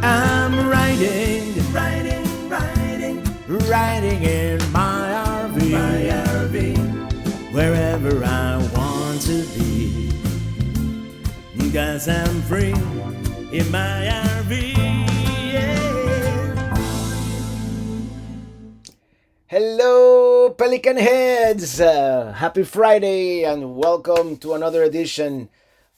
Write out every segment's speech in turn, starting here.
I'm riding in my RV, wherever I want to be, 'cause I'm free in my RV. Yeah. Hello, Pelican Heads! Happy Friday and welcome to another edition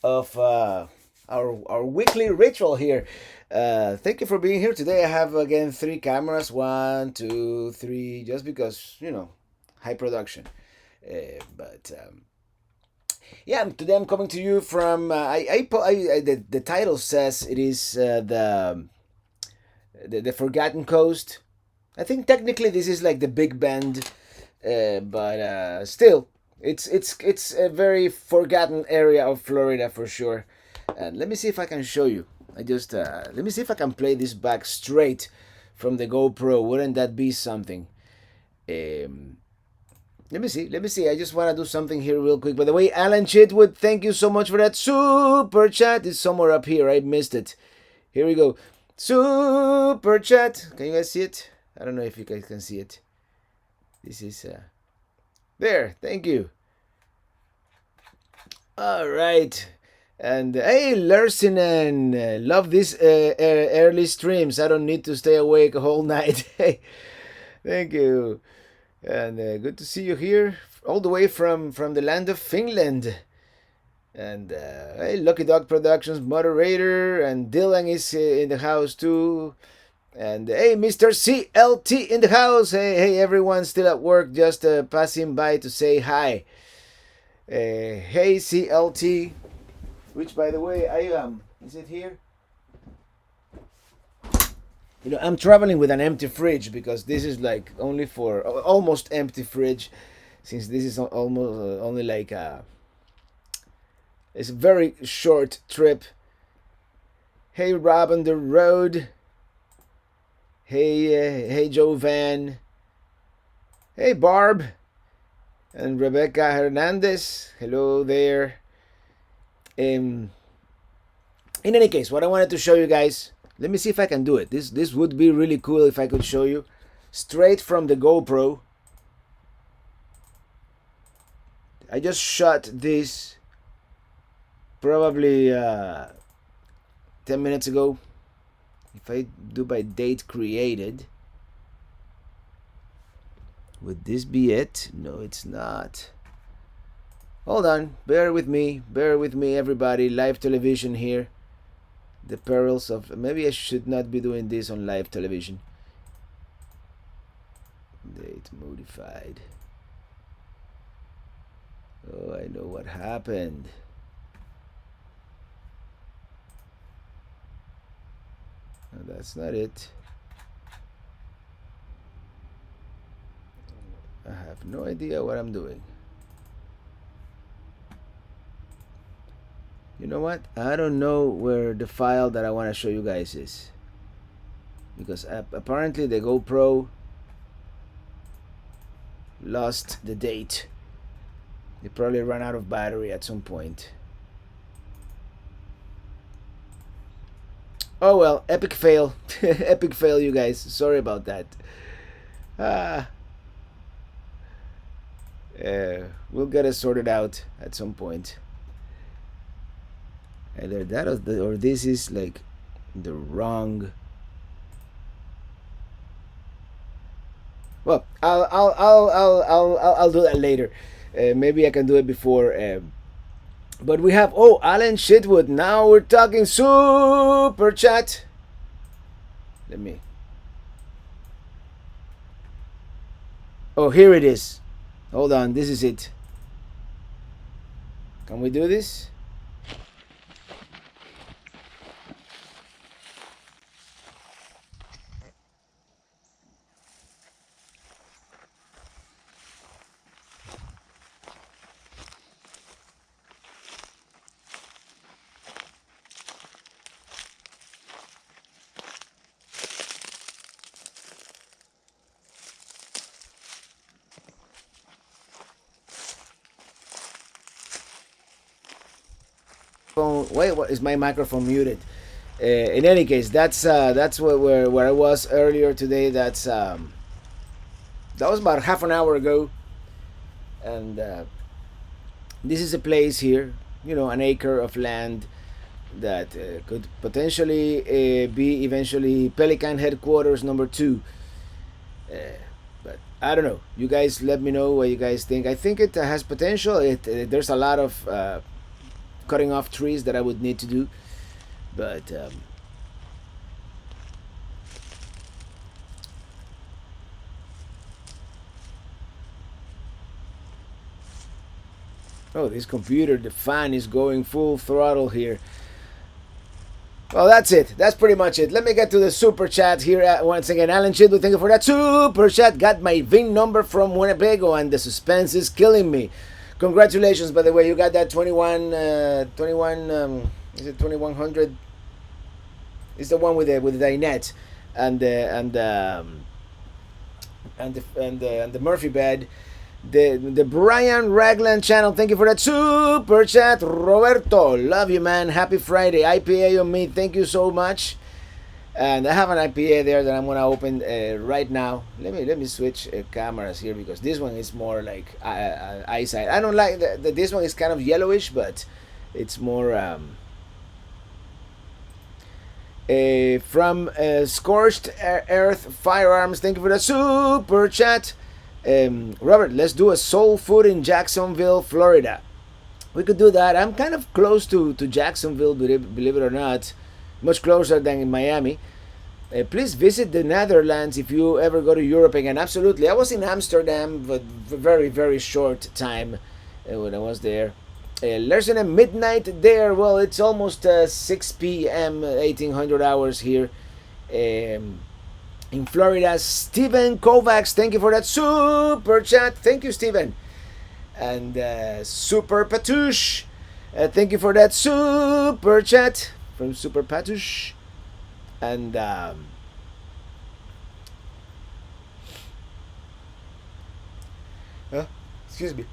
of our weekly ritual here. Thank you for being here today. I have again 3 cameras, 1, 2, 3, just because high production. But yeah, today I'm coming to you from the title says it is the Forgotten Coast. I think technically this is like the Big Bend, but still, it's a very forgotten area of Florida for sure. And let me see if I can show you. Let me see if I can play this back straight from the GoPro. Wouldn't that be something? Let me see. I just want to do something here real quick. By the way, Alan Chitwood, thank you so much for that super chat. It's somewhere up here. I missed it. Here we go. Super chat. Can you guys see it? I don't know if you guys can see it. This is there. Thank you. All right. And hey, Lersinen, love these early streams. I don't need to stay awake a whole night. Hey, thank you. And good to see you here, all the way from the land of Finland. And hey, Lucky Dog Productions moderator, and Dylan is in the house too. And hey, Mr. CLT in the house. Hey, everyone still at work, just passing by to say hi. Hey, CLT. Which, by the way, is it here? I'm traveling with an empty fridge because this is like only for almost empty fridge, since this is almost only like it's a very short trip. Hey, Rob on the road. Hey, Joe Van. Hey, Barb. And Rebecca Hernandez. Hello there. In any case, what I wanted to show you guys, let me see if I can do it. This would be really cool if I could show you straight from the GoPro. I just shot this probably 10 minutes ago. If I do by date created, would this be it? No, it's not. Hold on, bear with me, everybody. Live television here. The perils of... Maybe I should not be doing this on live television. Date modified. Oh, I know what happened. No, that's not it. I have no idea what I'm doing. You know what? I don't know where the file that I want to show you guys is. Because apparently the GoPro lost the date. They probably ran out of battery at some point. Oh well, epic fail. Epic fail, you guys. Sorry about that. We'll get it sorted out at some point. Either that or this is like the wrong. Well, I'll do that later. Maybe I can do it before. But we have Alan Shitwood. Now we're talking super chat. Let me. Oh, here it is. Hold on, this is it. Can we do this? Wait, what is my microphone muted? In any case, that's where I was earlier today. That was about half an hour ago, and this is a place here, an acre of land that could potentially be eventually Pelican headquarters number two. Uh, but I don't know. You guys let me know what you guys think. I think it has potential. There's a lot of cutting off trees that I would need to do, but oh, this computer, the fan is going full throttle here. Well, that's it. That's pretty much it. Let me get to the super chat here. Once again, Alan Chidwood, thank you for that super chat. Got my VIN number from Winnebago, and the suspense is killing me. Congratulations, by the way. You got that 21, is it 2100? It's the one with the dinette and the Murphy bed. The Brian Ragland channel, thank you for that super chat. Roberto, love you, man. Happy Friday. IPA on me, thank you so much. And I have an IPA there that I'm gonna open right now. Let me switch cameras here, because this one is more like eyesight. I don't like this one is kind of yellowish, but it's more from Scorched Earth Firearms. Thank you for the super chat. Robert, let's do a soul food in Jacksonville, Florida. We could do that. I'm kind of close to Jacksonville, believe it or not. Much closer than in Miami. Please visit the Netherlands if you ever go to Europe again. Absolutely. I was in Amsterdam, but for very, very short time when I was there. There's a midnight there. Well, it's almost 6 p.m., 1800 hours here. In Florida. Steven Kovacs, thank you for that super chat. Thank you, Steven. And Super Patouche, thank you for that super chat from Super Patouche. And excuse me.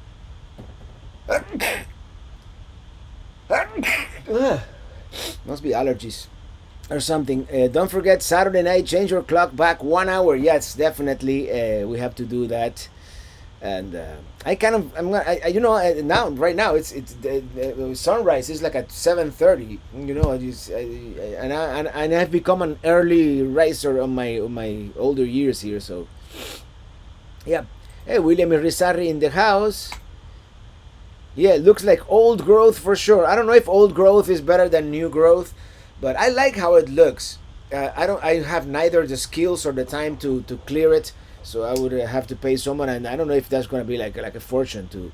Must be allergies or something. Don't forget, Saturday night, change your clock back 1 hour. Yes, definitely. We have to do that. And I kind of, I'm gonna, now right now it's sunrise is like at 7:30. And I've become an early riser on my older years here. So yeah. Hey, William Irizarry in the house. Yeah, it looks like old growth for sure. I don't know if old growth is better than new growth, but I like how it looks. I have neither the skills or the time to clear it, so I would have to pay someone, and I don't know if that's going to be like a fortune to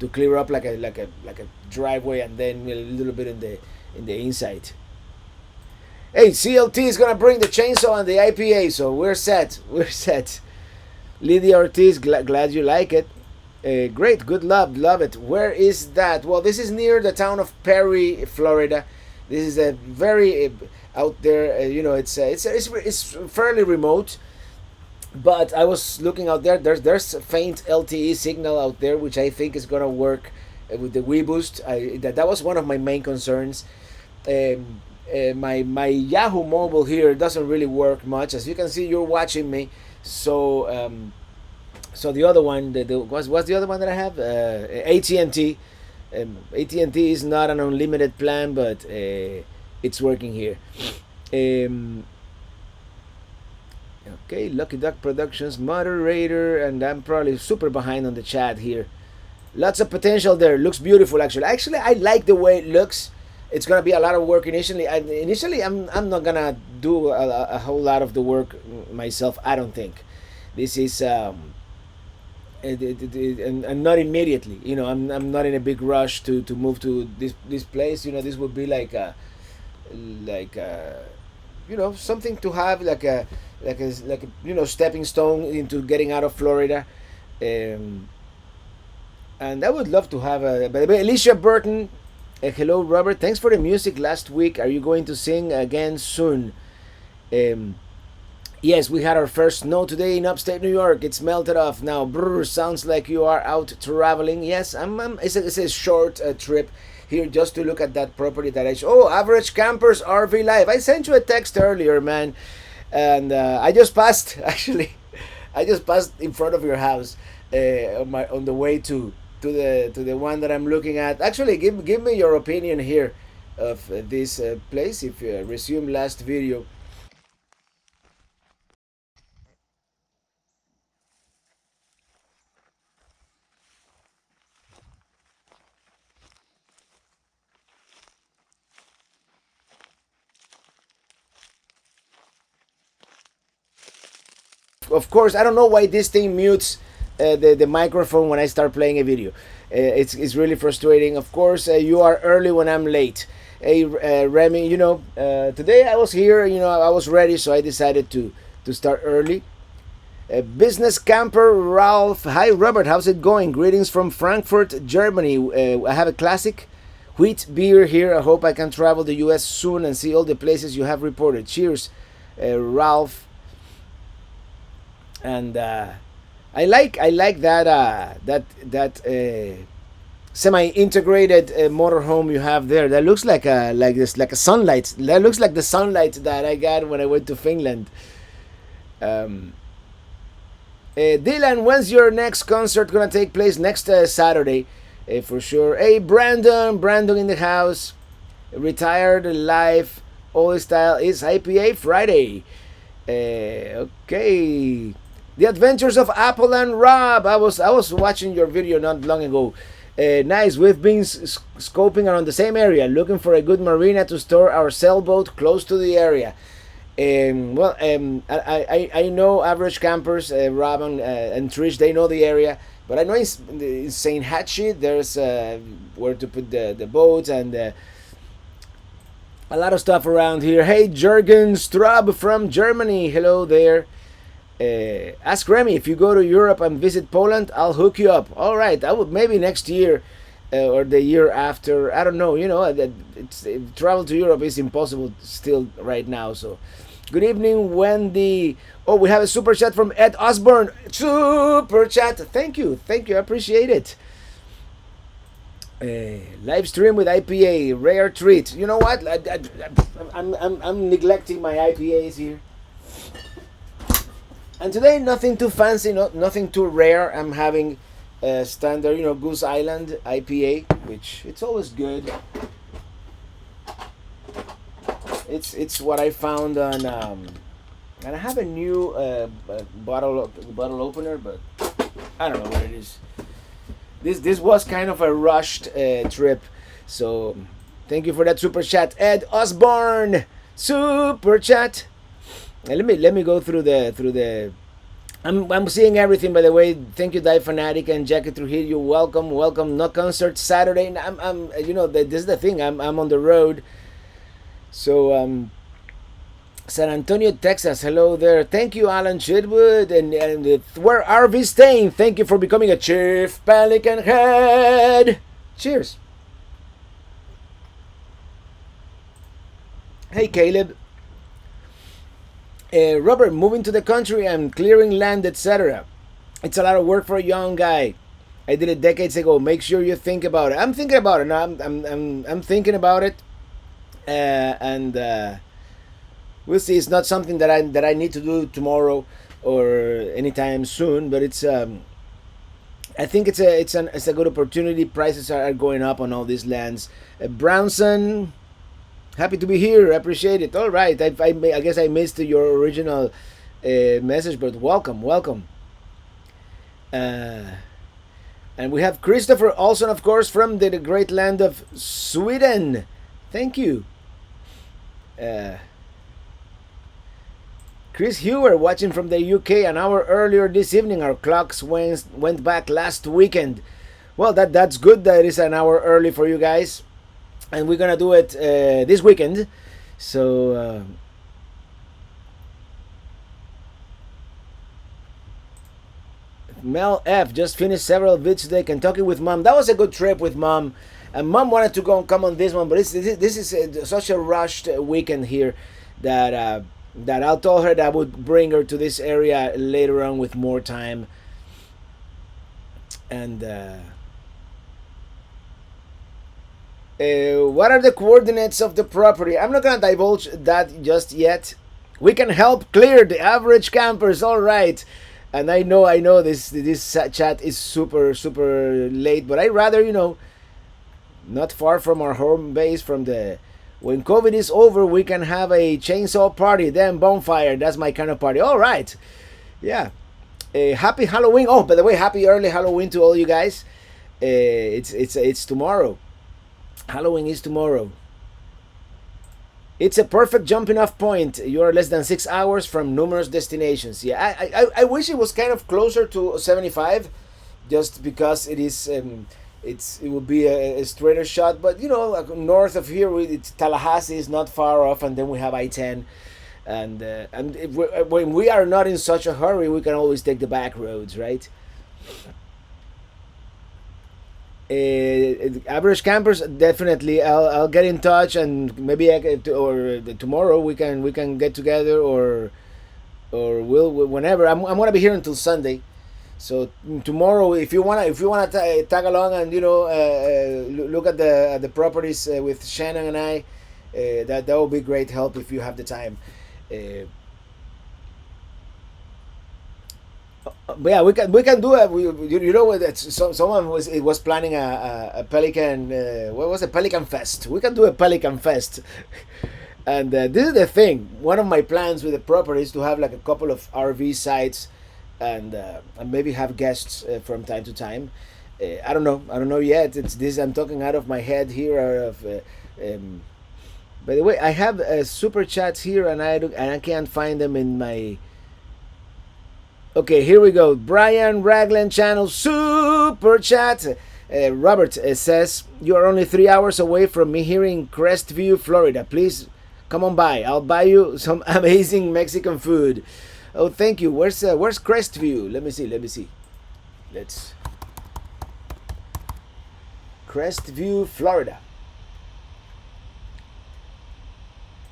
clear up like a driveway and then a little bit in the inside. Hey, CLT is going to bring the chainsaw and the IPA, so we're set. We're set. Lydia Ortiz, glad you like it. Great, good, love it. Where is that? Well, this is near the town of Perry, Florida. This is a very out there. It's fairly remote, but I was looking out there. There's a faint LTE signal out there, which I think is gonna work with the WeBoost. That was one of my main concerns. My Yahoo Mobile here doesn't really work much. As you can see, you're watching me. So so the other one, what's the other one that I have? AT&T. AT&T is not an unlimited plan, but it's working here. Okay, Lucky Duck Productions moderator, and I'm probably super behind on the chat here. Lots of potential there. Looks beautiful, actually. Actually, I like the way it looks. It's gonna be a lot of work initially. I'm not gonna do a whole lot of the work myself. I don't think. This is and not immediately. I'm not in a big rush to move to this place. This would be like something to have like a stepping stone into getting out of Florida. And I would love to have by the way, Alicia Burton. Hello, Robert. Thanks for the music last week. Are you going to sing again soon? Yes, we had our first snow today in upstate New York. It's melted off now. Brr, sounds like you are out traveling. Yes, it's a short trip. here just to look at that property that oh, Average Campers RV Live. I sent you a text earlier, man, and I just passed actually. I just passed in front of your house on the way to the one that I'm looking at. Actually, give me your opinion here of this place. If you resume last video, of course, I don't know why this thing mutes the microphone when I start playing a video. It's really frustrating. Of course, you are early when I'm late. Hey, Remy, today I was here. I was ready, so I decided to start early. Business camper Ralph. Hi, Robert. How's it going? Greetings from Frankfurt, Germany. I have a classic wheat beer here. I hope I can travel the U.S. soon and see all the places you have reported. Cheers, Ralph. And I like that semi-integrated motorhome you have there. That looks like a sunlight. That looks like the sunlight that I got when I went to Finland. Dylan, when's your next concert gonna take place? Next Saturday, for sure. Hey, Brandon in the house. Retired life, old style is IPA Friday. Okay. The Adventures of Apple and Rob. I was watching your video not long ago. Nice. We've been scoping around the same area, looking for a good marina to store our sailboat close to the area. I know Average Campers, Rob and Trish, they know the area, but I know in St. Hatchie there's where to put the boats and a lot of stuff around here. Hey, Jürgen Straub from Germany, hello there. Ask Remy, if you go to Europe and visit Poland, I'll hook you up. All right, I would maybe next year or the year after. I don't know. Travel to Europe is impossible still right now. So, good evening, Wendy. Oh, we have a super chat from Ed Osborne. Super chat. Thank you. I appreciate it. Live stream with IPA, rare treat. You know what? I'm neglecting my IPAs here. And today, nothing too fancy, nothing too rare. I'm having a standard, Goose Island IPA, which it's always good. It's what I found on, and I have a new bottle opener, but I don't know what it is. This was kind of a rushed trip, so thank you for that super chat, Ed Osborne. Super chat. Let me go through the. I'm seeing everything, by the way. Thank you, Die Fanatic and Jackie Trujillo. Welcome. No concert Saturday. I'm this is the thing. I'm on the road. So San Antonio, Texas. Hello there. Thank you, Alan Chidwood and where RV staying. Thank you for becoming a Chief Pelican Head. Cheers. Hey, Caleb. Robert, moving to the country and clearing land, etc. It's a lot of work for a young guy. I did it decades ago. Make sure you think about it. I'm thinking about it. No, I'm thinking about it, and we'll see. It's not something that I need to do tomorrow or anytime soon. But it's I think it's a good opportunity. Prices are going up on all these lands. Brownson. Happy to be here. I appreciate it. All right. I guess I missed your original message, but welcome. And we have Christopher Olson, of course, from the great land of Sweden. Thank you. Chris Hewer watching from the UK an hour earlier this evening. Our clocks went back last weekend. Well, that's good that it is an hour early for you guys. And we're gonna do it this weekend. So Mel F just finished several vids today. Kentucky with mom. That was a good trip with mom. And mom wanted to come on this one, but this is such a rushed weekend here that I told her that I would bring her to this area later on with more time. And What are the coordinates of the property? I'm not gonna divulge that just yet. We can help clear the average campers. All right. And I know this chat is super late, but I rather not far from our home base from the. When COVID is over, we can have a chainsaw party, then bonfire. That's my kind of party. All right, yeah. Happy Halloween! Oh, by the way, happy early Halloween to all you guys. It's tomorrow. Halloween is tomorrow. It's a perfect jumping off point. You are less than 6 hours from numerous destinations. Yeah, I wish it was kind of closer to 75, just because it is. It would be a straighter shot, but like north of here, it's Tallahassee is not far off, and then we have I-10, and if when we are not in such a hurry, we can always take the back roads, right? Average campers, definitely. I'll get in touch, and maybe tomorrow we can get together, or we'll whenever. I'm gonna be here until Sunday, so tomorrow if you wanna tag along and look at the properties with Shannon and I, that will be great help if you have the time. Uh, but yeah, we can do it. Someone was planning a Pelican. What was it? Pelican Fest. We can do a Pelican Fest. And this is the thing. One of my plans with the property is to have like a couple of RV sites, and maybe have guests from time to time. I don't know. I don't know yet. It's this. I'm talking out of my head here. By the way, I have super chats here, and I can't find them in my. Okay, here we go. Brian Raglan channel super chat. Robert says you are only 3 hours away from me here in Crestview, Florida. Please come on by. I'll buy you some amazing Mexican food. Oh, thank you. Where's Crestview? Let me see. Let's Crestview, Florida.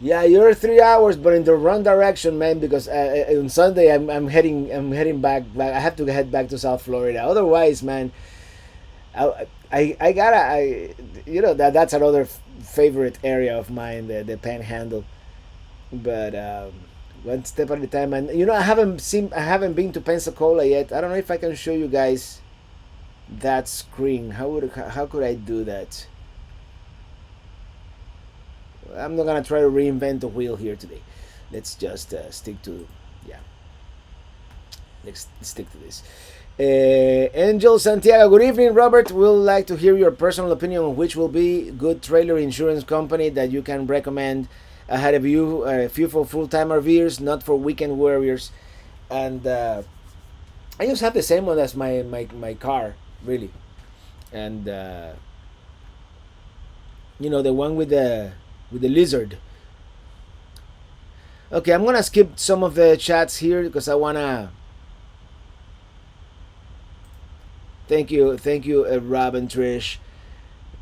Yeah, you're 3 hours, but in the wrong direction, man. Because on Sunday I'm heading back. I have to head back to South Florida. Otherwise, man, I gotta that's another favorite area of mine, the Panhandle. But one step at a time, and I haven't been to Pensacola yet. I don't know if I can show you guys that screen. How could I do that? I'm not gonna try to reinvent the wheel here today. Let's just stick to yeah. Let's stick to this. Angel Santiago, good evening, Robert. We'll like to hear your personal opinion on which will be good trailer insurance company that you can recommend. I had a few for full-time RVers, not for weekend warriors, and I just have the same one as my car, really, and the one with the lizard. Okay, I'm gonna skip some of the chats here because I wanna. Thank you, Rob and Trish.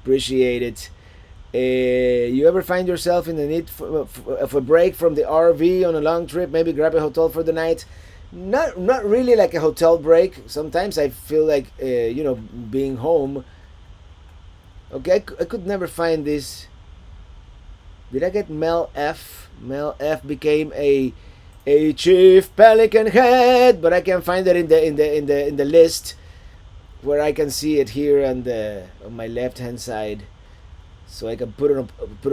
Appreciate it. You ever find yourself in the need of a break from the RV on a long trip? Maybe grab a hotel for the night. Not really like a hotel break. Sometimes I feel like being home. Okay, I could never find this. Did I get Mel F? Mel F became a chief pelican head, but I can't find it in the list where I can see it here on my left hand side, so I can put it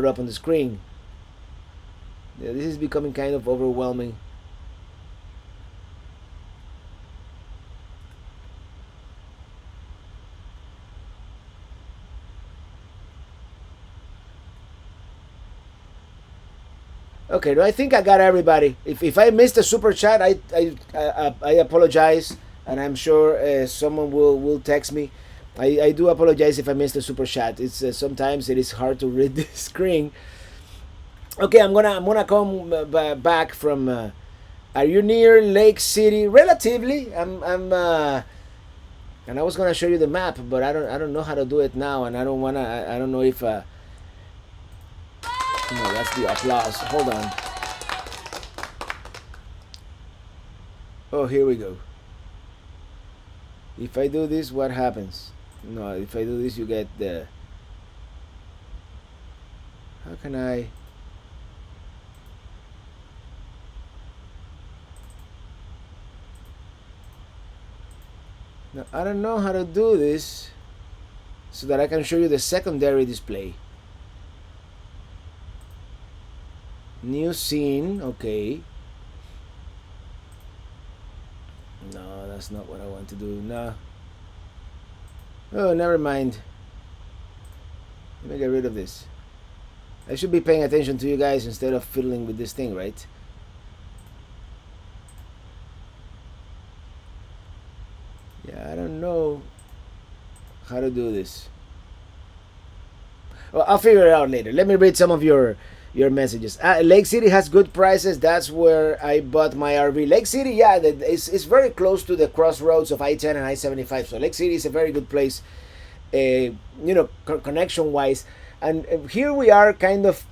up on the screen. Yeah, this is becoming kind of overwhelming. Okay, no, I think I got everybody. If I missed a super chat, I apologize, and I'm sure someone will text me. I do apologize if I missed a super chat. It's sometimes it is hard to read the screen. Okay, I'm gonna come back from. Are you near Lake City? Relatively. I'm and I was gonna show you the map, but I don't know how to do it now, and I don't know if. No, that's the applause. Hold on. Oh, here we go. If I do this, what happens? No, if I do this, you get the. How can I? Now, I don't know how to do this so that I can show you the secondary display. New scene, okay. No, that's not what I want to do. No. Oh, never mind. Let me get rid of this. I should be paying attention to you guys instead of fiddling with this thing, right? Yeah, I don't know how to do this. Well, I'll figure it out later. Let me read some of your messages. Lake City has good prices. That's where I bought my RV. Lake City, yeah, it's very close to the crossroads of I-10 and I-75. So Lake City is a very good place, connection wise. And here we are, kind of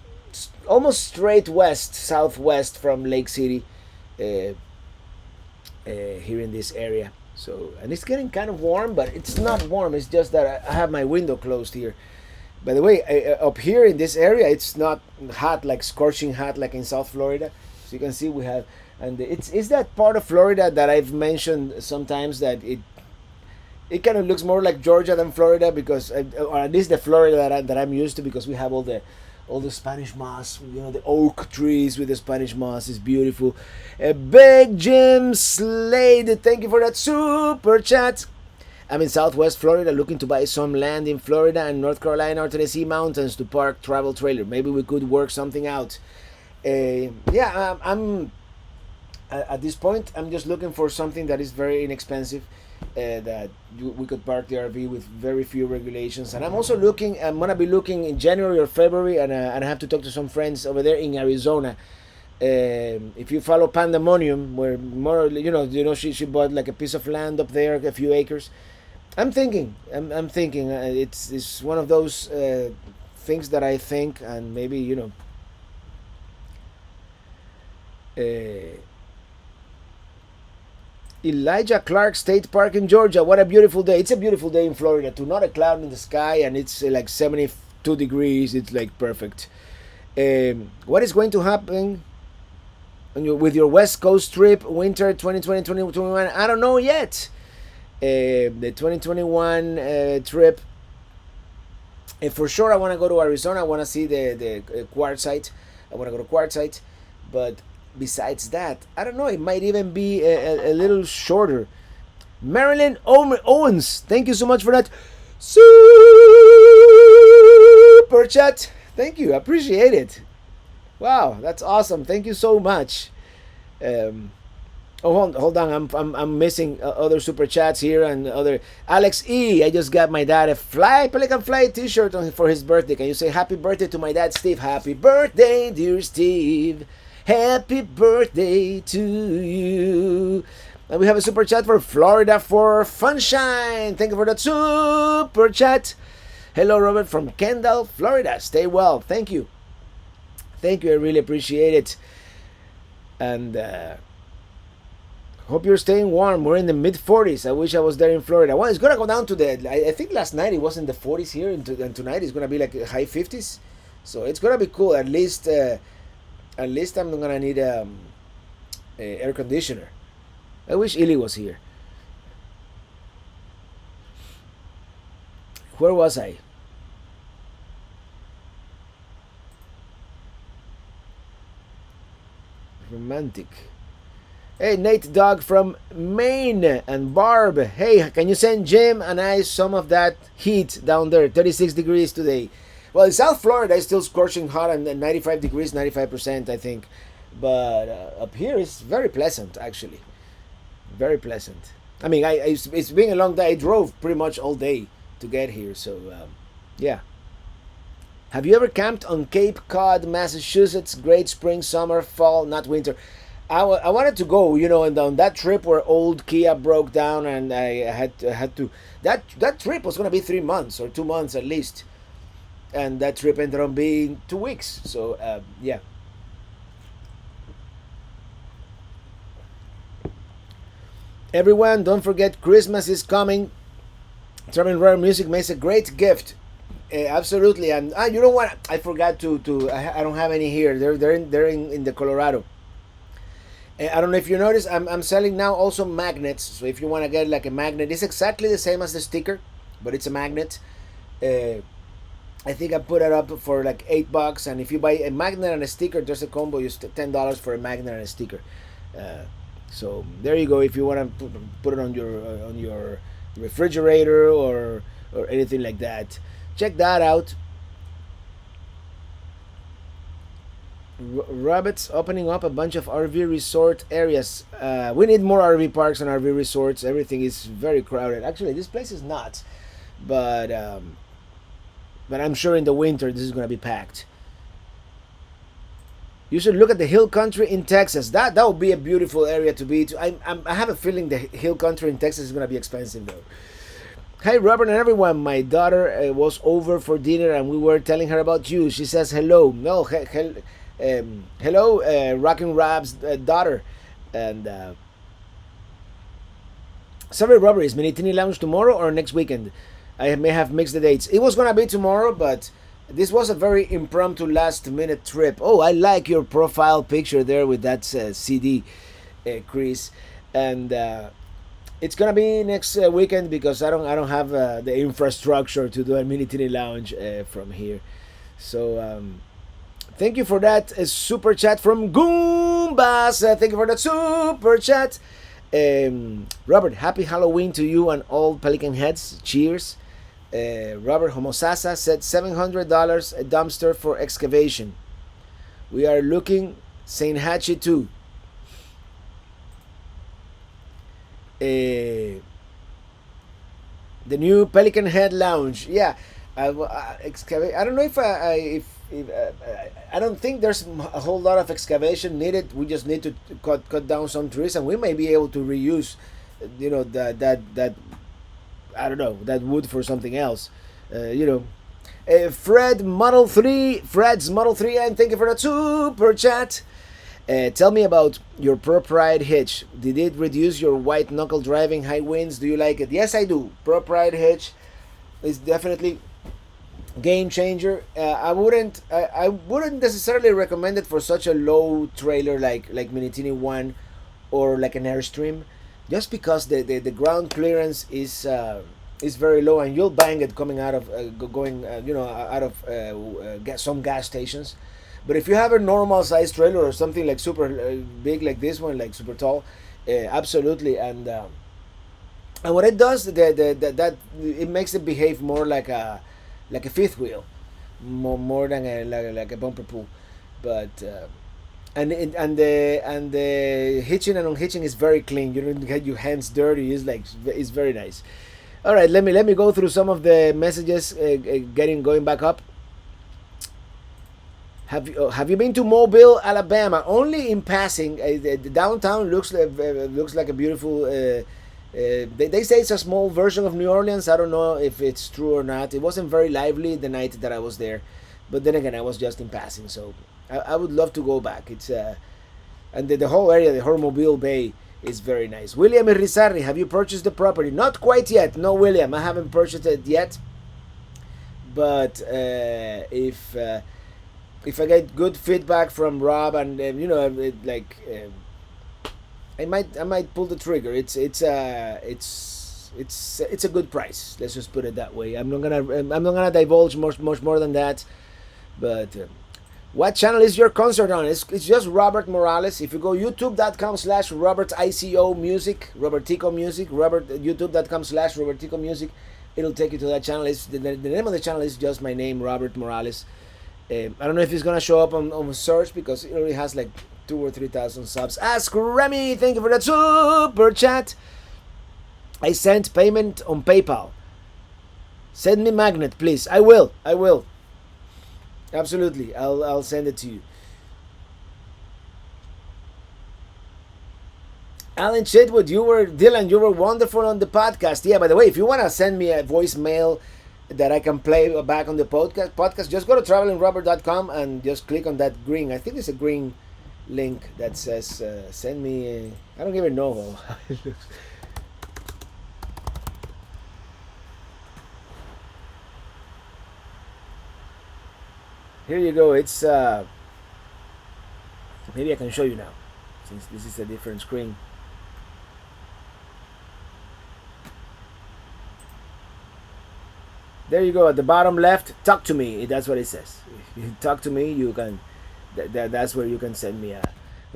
almost straight west, southwest from Lake City, here in this area. So, and it's getting kind of warm, but it's not warm. It's just that I have my window closed here. By the way, up here in this area, it's not hot, like scorching hot, like in South Florida. So you can see we have, and it's that part of Florida that I've mentioned sometimes, that it kind of looks more like Georgia than Florida, because, or at least the Florida that I'm used to, because we have all the Spanish moss, the oak trees with the Spanish moss is beautiful. Big Jim Slade, thank you for that super chat. I'm in Southwest Florida, looking to buy some land in Florida and North Carolina or Tennessee mountains to park travel trailer. Maybe we could work something out. I'm at this point, I'm just looking for something that is very inexpensive, that we could park the RV with very few regulations. And I'm also looking. I'm gonna be looking in January or February, and I have to talk to some friends over there in Arizona. If you follow Pandemonium, where more, she bought like a piece of land up there, a few acres. I'm thinking it's one of those things that I think, and maybe Elijah Clark State Park in Georgia. What a beautiful day! It's a beautiful day in Florida too. Not a cloud in the sky, and it's like 72 degrees. It's like perfect. What is going to happen with your West Coast trip, winter 2020-2021? I don't know yet. The 2021 trip, for sure I want to go to Arizona. I want to see the quartzite. I want to go to quartzite, but besides that, I don't know, it might even be a little shorter. Marilyn Owens, thank you so much for that super chat. Thank you, I appreciate it. Wow, that's awesome. Thank you so much. Hold on. I'm missing other super chats here, and other. Alex E. I just got my dad a Pelican Fly T-shirt for his birthday. Can you say happy birthday to my dad, Steve? Happy birthday, dear Steve. Happy birthday to you. And we have a super chat for Florida for Funshine. Thank you for that super chat. Hello, Robert from Kendall, Florida. Stay well. Thank you. Thank you. I really appreciate it. And hope you're staying warm. We're in the mid 40s. I wish I was there in Florida. Well, it's gonna go down to I think last night it was in the 40s here, and tonight it's gonna be like high 50s. So it's gonna be cool. At least I'm not gonna need a air conditioner. I wish Illy was here. Where was I? Romantic. Hey, Nate Dog from Maine, and Barb. Hey, can you send Jim and I some of that heat down there? 36 degrees today. Well, in South Florida, it's still scorching hot and 95 degrees, 95%, I think. But up here, it's very pleasant, actually. Very pleasant. I mean, it's been a long day. I drove pretty much all day to get here, so yeah. Have you ever camped on Cape Cod, Massachusetts? Great spring, summer, fall, not winter. I wanted to go, and on that trip where old Kia broke down, and I had to. That trip was gonna be 3 months or 2 months at least, and that trip ended up being 2 weeks. So yeah. Everyone, don't forget Christmas is coming. Traveling Rare Music makes a great gift. Absolutely, and you know what? I forgot I don't have any here. They're in the Colorado. I don't know if you notice. I'm selling now also magnets. So if you want to get like a magnet, it's exactly the same as the sticker, but it's a magnet. Uh, I think I put it up for like $8, and if you buy a magnet and a sticker, there's a combo. You $10 for a magnet and a sticker. Uh, so there you go. If you want to put it on your refrigerator or anything like that, check that out. Rabbits opening up a bunch of RV resort areas. We need more RV parks and RV resorts. Everything is very crowded. Actually, this place is nuts, but I'm sure in the winter this is gonna be packed. You should look at the hill country in Texas. That would be a beautiful area to be. I have a feeling the hill country in Texas is gonna be expensive though. Hi Robert and everyone. My daughter was over for dinner and we were telling her about you. She says hello. No, hello, Rockin' Rob's daughter. And sorry, Robert, is Minitini Lounge tomorrow or next weekend? I may have mixed the dates. It was gonna be tomorrow, but this was a very impromptu last minute trip. Oh, I like your profile picture there with that CD, Chris. And it's gonna be next weekend because I don't have the infrastructure to do a Minitini Lounge from here. So thank you for that super chat from Goombas. Thank you for that super chat. Robert, happy Halloween to you and all Pelican heads. Cheers. Robert Homosasa said $700 a dumpster for excavation. We are looking St. Hatchie too. The new Pelican Head Lounge. Yeah, excavate. I don't know I don't think there's a whole lot of excavation needed. We just need to cut down some trees, and we may be able to reuse, that I don't know, that wood for something else. Fred's Model 3, and thank you for the super chat. Tell me about your Prop Ride hitch. Did it reduce your white knuckle driving, high winds? Do you like it? Yes, I do. Prop Ride hitch is definitely game changer. I wouldn't necessarily recommend it for such a low trailer like Minitini I or like an Airstream, just because the ground clearance is very low and you'll bang it coming out of out of some gas stations. But if you have a normal size trailer or something like super big like this one, like super tall, absolutely. And what it does, that it makes it behave more like a fifth wheel, more than like a bumper pull. But the hitching and unhitching is very clean. You don't get your hands dirty. It's very nice. All right, let me go through some of the messages. Going back up. Have you been to Mobile, Alabama? Only in passing. The downtown looks like a beautiful. They say it's a small version of New Orleans. I don't know if it's true or not. It wasn't very lively the night that I was there, but then again, I was just in passing. So I would love to go back. It's and the whole area, the whole Mobile Bay, is very nice. William Irizarry, have you purchased the property? Not quite yet. No, William, I haven't purchased it yet. But if I get good feedback from Rob and I might pull the trigger. It's a good price. Let's just put it that way. I'm not gonna divulge much more than that. But what channel is your concert on? It's just Robert Morales. If you go youtube.com/RobertICO Music, Robertico Music, youtube.com/Robertico Music, it'll take you to that channel. The name of the channel is just my name, Robert Morales. I don't know if it's gonna show up on search because it already has like 2,000 or 3,000 subs. Ask Remy, thank you for that super chat. I sent payment on PayPal. Send me magnet, please. I will. Absolutely, I'll send it to you. Alan Chitwood, Dylan, you were wonderful on the podcast. Yeah, by the way, if you wanna send me a voicemail that I can play back on the podcast, just go to travelingrobert.com and just click on that green. I think it's a green link that says send me. I don't even know how it looks. here you go. It's maybe I can show you now, since this is a different screen. There you go at the bottom left. Talk to me. That's what it says. If you talk to me, you can. That's where you can send me a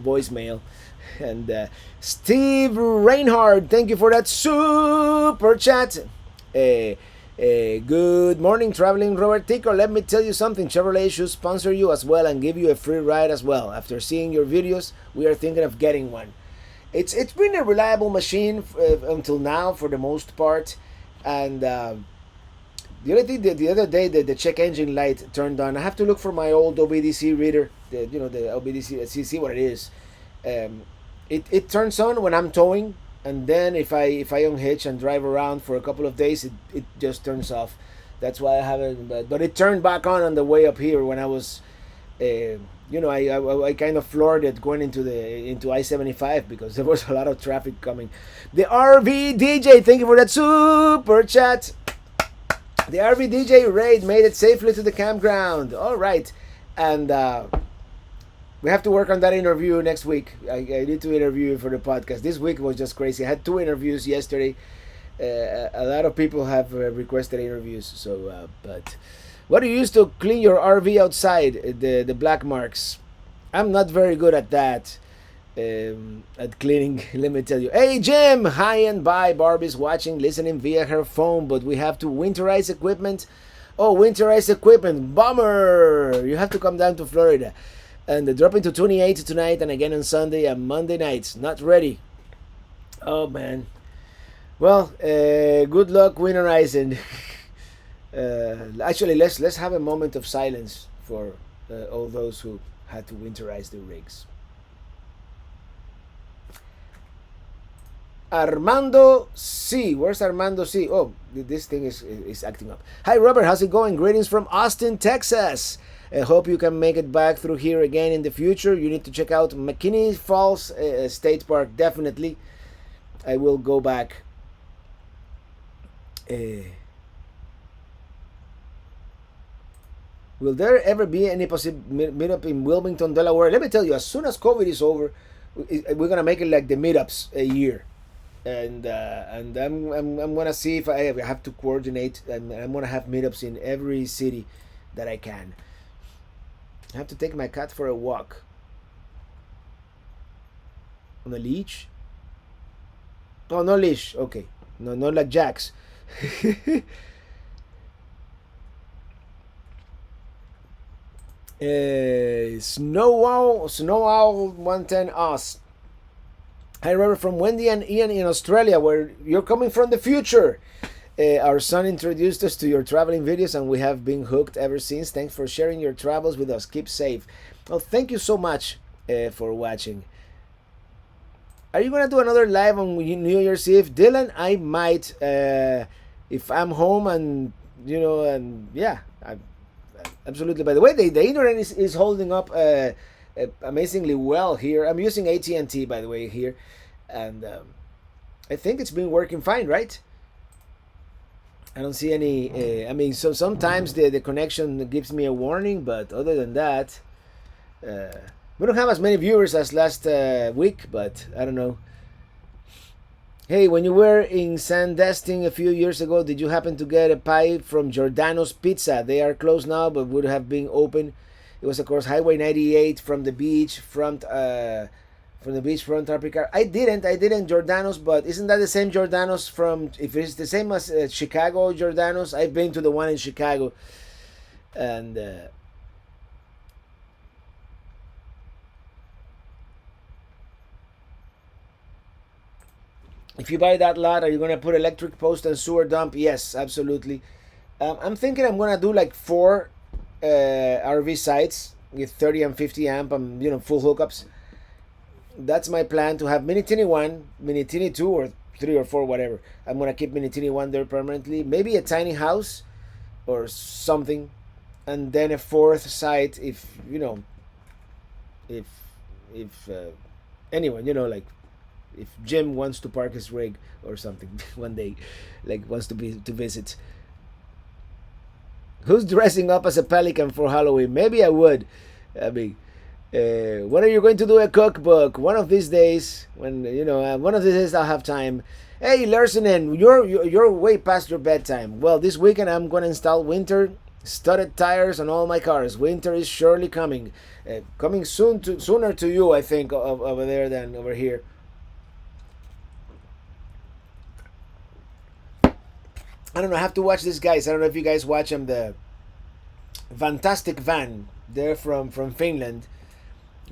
voicemail. And Steve Reinhardt, thank you for that super chat. Good morning, traveling Robert Tico. Let me tell you something. Chevrolet should sponsor you as well and give you a free ride as well. After seeing your videos, we are thinking of getting one. It's been a reliable machine until now for the most part, and the other thing, the other day, the check engine light turned on. I have to look for my old OBDC reader, the OBDC, see what it is. It turns on when I'm towing, and then if I unhitch and drive around for a couple of days, it just turns off. That's why I haven't. But it turned back on the way up here when I was, I kind of floored it going into I-75 because there was a lot of traffic coming. The RV DJ, thank you for that super chat. The RV DJ raid made it safely to the campground. All right, and we have to work on that interview next week. I need to interview you for the podcast. This week was just crazy. I had 2 interviews yesterday. A lot of people have requested interviews. So, but what do you use to clean your RV outside? The black marks. I'm not very good at that. At cleaning. Let me tell you. Hey Jim, hi and bye. Barbie's watching, listening via her phone, but we have to winterize equipment. Oh, winterize equipment, bummer. You have to come down to Florida. And dropping to 28 tonight and again on Sunday and Monday nights. Not ready. Oh man. Well, good luck winterizing. Actually, let's have a moment of silence for all those who had to winterize their rigs. Armando C. Where's Armando C? Oh, this thing is acting up. Hi, Robert. How's it going? Greetings from Austin, Texas. I hope you can make it back through here again in the future. You need to check out McKinney Falls State Park. Definitely. I will go back. Will there ever be any possible meetup in Wilmington, Delaware? Let me tell you, as soon as COVID is over, we're going to make it like the meetups a year. And I'm gonna see if I have to coordinate, and I'm gonna have meetups in every city that I can. I have to take my cat for a walk on a leash. Oh, no leash. Okay, no, not like Jack's. Snow Owl 110 Us. Hi, Robert, from Wendy and Ian in Australia, where you're coming from the future. Our son introduced us to your traveling videos, and we have been hooked ever since. Thanks for sharing your travels with us. Keep safe. Well, thank you so much for watching. Are you gonna do another live on New Year's Eve, Dylan? I might, if I'm home, and yeah, absolutely. By the way, the internet is holding up amazingly well here. I'm using AT&T, by the way, here, and I think it's been working fine, right? I don't see any. I mean, so sometimes the connection gives me a warning, but other than that, we don't have as many viewers as last week. But I don't know. Hey, when you were in Sandestin a few years ago, did you happen to get a pie from Giordano's Pizza? They are closed now, but would have been open. It was, of course, Highway 98 from the beach front. From the beachfront Tropical. I didn't Giordano's, but isn't that the same Giordano's from, if it's the same as Chicago Giordano's? I've been to the one in Chicago, and if you buy that lot, are you gonna put electric post and sewer dump? Yes, absolutely. I'm thinking I'm gonna do like 4 RV sites with 30 and 50 amp and full hookups. That's my plan, to have Minitini I, Minitini II, or 3 or 4, whatever. I'm gonna keep Minitini I there permanently. Maybe a tiny house or something, and then a 4th site if anyone like if Jim wants to park his rig or something one day, like wants to visit. Who's dressing up as a pelican for Halloween? Maybe I would. I mean, when are you going to do a cookbook? One of these days, when one of these days I'll have time. Hey, Larsonen, you're way past your bedtime. Well, this weekend I'm going to install winter studded tires on all my cars. Winter is surely coming, coming sooner to you, I think, over there than over here. I don't know. I have to watch these guys. I don't know if you guys watch them. The Fantastic Van. They're from Finland.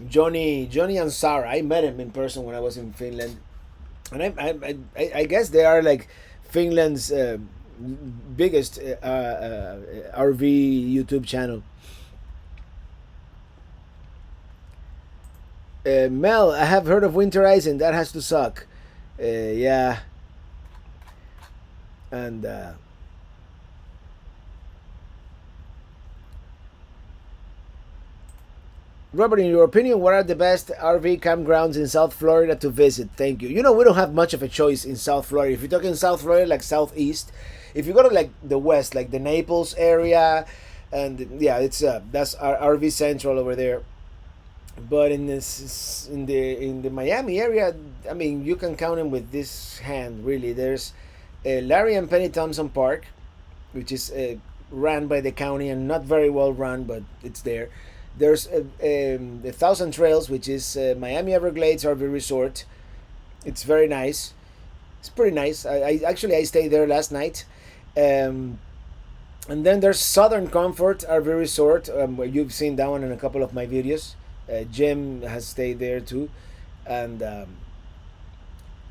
Johnny and Sarah. I met him in person when I was in Finland, and I guess they are like Finland's biggest RV YouTube channel. Mel, I have heard of winterizing. That has to suck. Yeah, and Robert, in your opinion, what are the best RV campgrounds in South Florida to visit? Thank you. You know, we don't have much of a choice in South Florida. If you're talking South Florida, like Southeast, if you go to like the West, like the Naples area, and yeah, it's that's our RV Central over there. But in the Miami area, I mean, you can count them with this hand. Really, there's Larry and Penny Thompson Park, which is run by the county and not very well run, but it's there. There's the Thousand Trails, which is Miami Everglades RV Resort. It's very nice. It's pretty nice. I actually I stayed there last night. Um, and then there's Southern Comfort RV Resort, where you've seen that one in a couple of my videos. Jim has stayed there too, and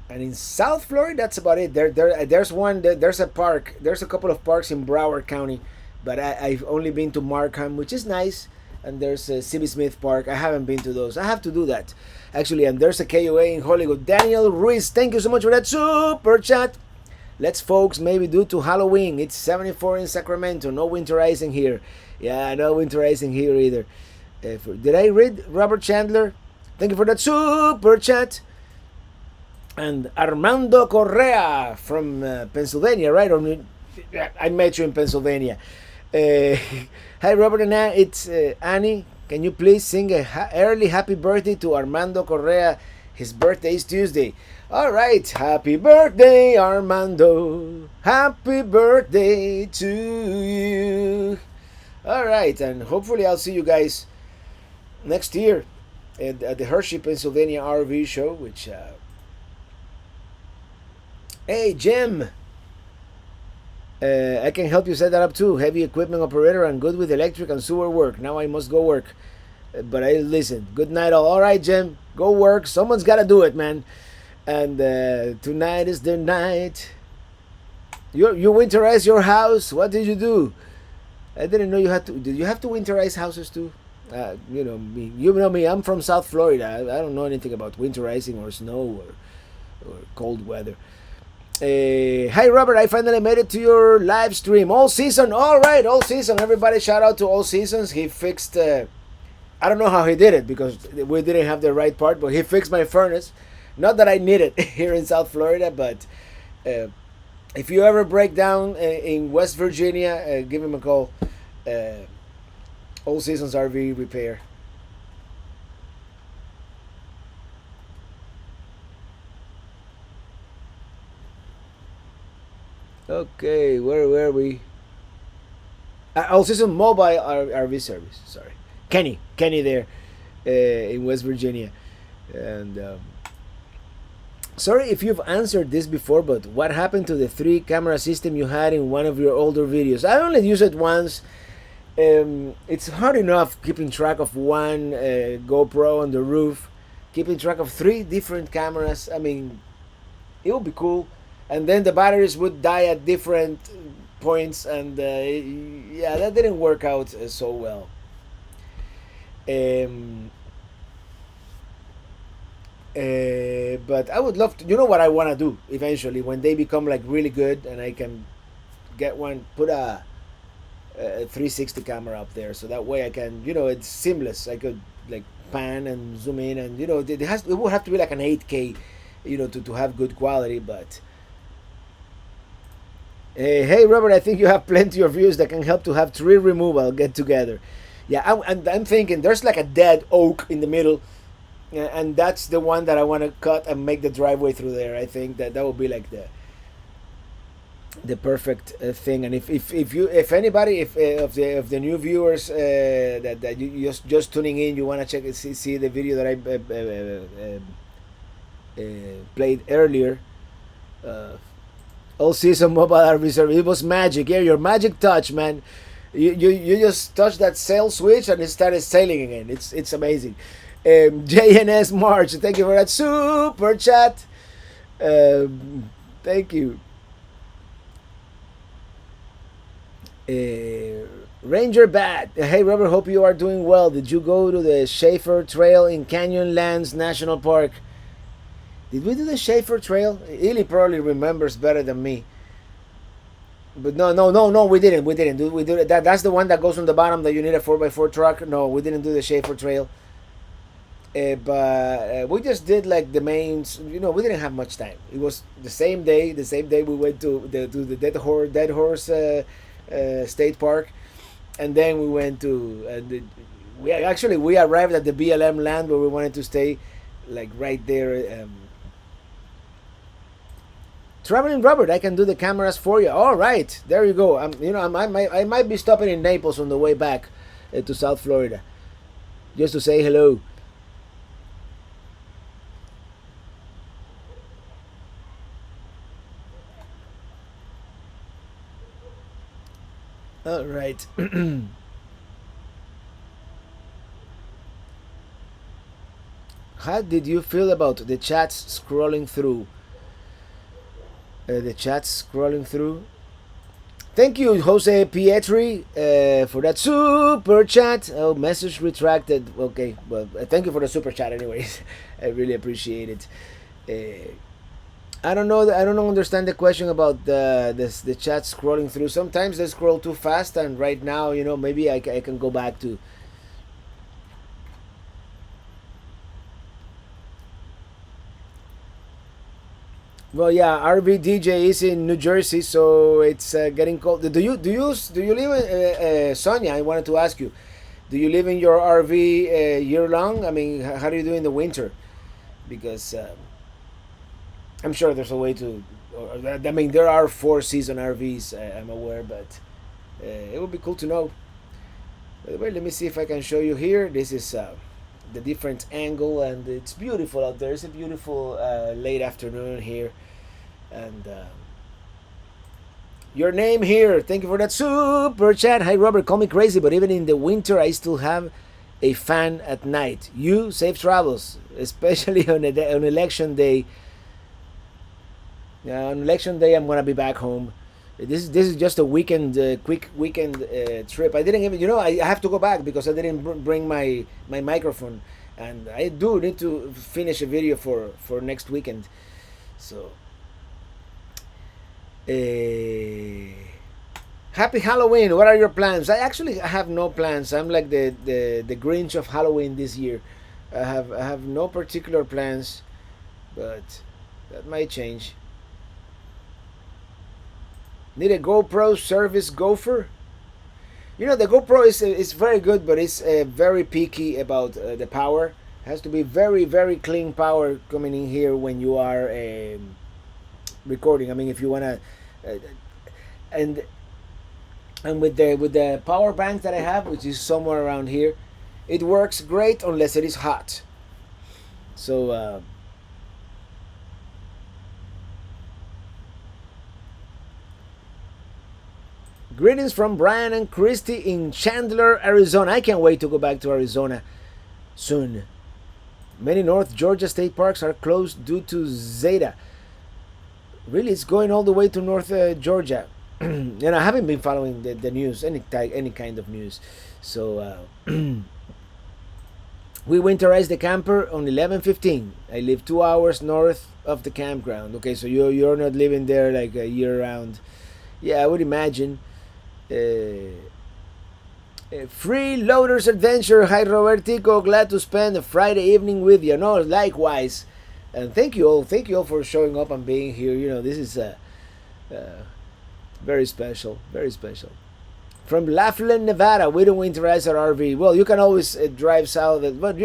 in South Florida, that's about it. There's a park. There's a couple of parks in Broward County, but I've only been to Markham, which is nice. And there's a C.B. Smith Park. I haven't been to those. I have to do that, actually. And there's a KOA in Hollywood. Daniel Ruiz, thank you so much for that super chat. Let's, folks, maybe do to Halloween. It's 74 in Sacramento. No winterizing here. Yeah, no winterizing here either. Did I read Robert Chandler? Thank you for that super chat. And Armando Correa from Pennsylvania, right? I met you in Pennsylvania. Uh, Hi, Robert and Ann. It's Annie. Can you please sing a early happy birthday to Armando Correa? His birthday is Tuesday. All right. Happy birthday, Armando. Happy birthday to you. All right. And hopefully I'll see you guys next year at the Hershey, Pennsylvania RV show, which... Hey, Jim. I can help you set that up too. Heavy equipment operator and good with electric and sewer work. Now I must go work. But I listen. Good night all. All right, Jim. Go work. Someone's got to do it, man. And tonight is the night. You winterize your house? What did you do? I didn't know you had to. Did you have to winterize houses too? You know me. You know me. I'm from South Florida. I don't know anything about winterizing or snow or cold weather. Hi Robert, I finally made it to your live stream. All season, all right, all season. Everybody, shout out to All Seasons. He fixed. I don't know how he did it because we didn't have the right part, but he fixed my furnace. Not that I need it here in South Florida, but if you ever break down in West Virginia, give him a call. All Seasons RV Repair. Okay, where were we? All Season Mobile RV Service. Sorry, Kenny there in West Virginia, and sorry if you've answered this before, but what happened to the 3 camera system you had in one of your older videos? I only used it once. It's hard enough keeping track of one GoPro on the roof, keeping track of 3 different cameras. I mean, it would be cool. And then the batteries would die at different points, and yeah, that didn't work out so well. But I would love to. You know what I want to do eventually when they become like really good, and I can get one, put a 360 camera up there, so that way I can, it's seamless. I could like pan and zoom in, and it would have to be like an 8K, to have good quality, but. Hey Robert, I think you have plenty of views that can help to have tree removal get together. Yeah, I'm thinking there's like a dead oak in the middle, and that's the one that I want to cut and make the driveway through there. I think that that would be like the perfect thing. And if anybody of the new viewers that you just tuning in, you want to check see the video that I played earlier. Uh, All season mobile RV service. It was magic. Yeah, your magic touch, man. You just touched that sail switch and it started sailing again. It's amazing. JNS March, thank you for that super chat. Thank you. Ranger Bat. Hey Robert, hope you are doing well. Did you go to the Schaefer Trail in Canyonlands National Park? Did we do the Schaefer Trail? Ely probably remembers better than me. But no, we didn't. We didn't. We do that. That's the one that goes on the bottom that you need a 4x4 truck. No, we didn't do the Schaefer Trail. But we just did like the mains. You know, we didn't have much time. It was the same day. The same day we went to the Dead Horse State Park, and then we went to we arrived at the BLM land where we wanted to stay, like right there. Traveling Robert, I can do the cameras for you. All right, there you go. I might be stopping in Naples on the way back to South Florida, just to say hello. All right. How did you feel about the chats scrolling through? The chats scrolling through. Thank you, Jose Pietri, for that super chat. Oh, message retracted. Okay, well, thank you for the super chat, anyways. I really appreciate it. I don't know. I don't understand the question about the chat scrolling through. Sometimes they scroll too fast, and right now, maybe I can go back to. Well, yeah, RV DJ is in New Jersey, so it's getting cold. Do you live in Sonia? I wanted to ask you, do you live in your RV year long? I mean, how do you do in the winter? Because I'm sure there's a way to. I mean, there are 4-season RVs. I'm aware, but it would be cool to know. By the way, let me see if I can show you here. This is the different angle, and it's beautiful out there. It's a beautiful late afternoon here, and your name here. Thank you for that super chat. Hi Robert, call me crazy, but even in the winter I still have a fan at night. You safe travels, especially on election day. On election day I'm gonna be back home. This is just a weekend, quick weekend trip. I didn't even, I have to go back because I didn't bring my microphone, and I do need to finish a video for next weekend. So, happy Halloween! What are your plans? I actually have no plans. I'm like the Grinch of Halloween this year. I have no particular plans, but that might change. Need a GoPro service gopher? The GoPro is very good, but it's very picky about the power. It has to be very, very clean power coming in here when you are recording. I mean, if you wanna, and with the power bank that I have, which is somewhere around here, it works great unless it is hot. So. Greetings from Brian and Christy in Chandler, Arizona. I can't wait to go back to Arizona soon. Many North Georgia state parks are closed due to Zeta. Really, it's going all the way to North Georgia. And I haven't been following the news, any kind of news. So we winterized the camper on 11/15. I live 2 hours north of the campground. Okay, so you're not living there like year round. Yeah, I would imagine. Freeloaders Adventure. Hi Robertico, glad to spend a Friday evening with you. No, likewise, and thank you all for showing up and being here. This is Very special. Very special. From Laughlin, Nevada, we don't winterize our RV. Well, you can always drive south, but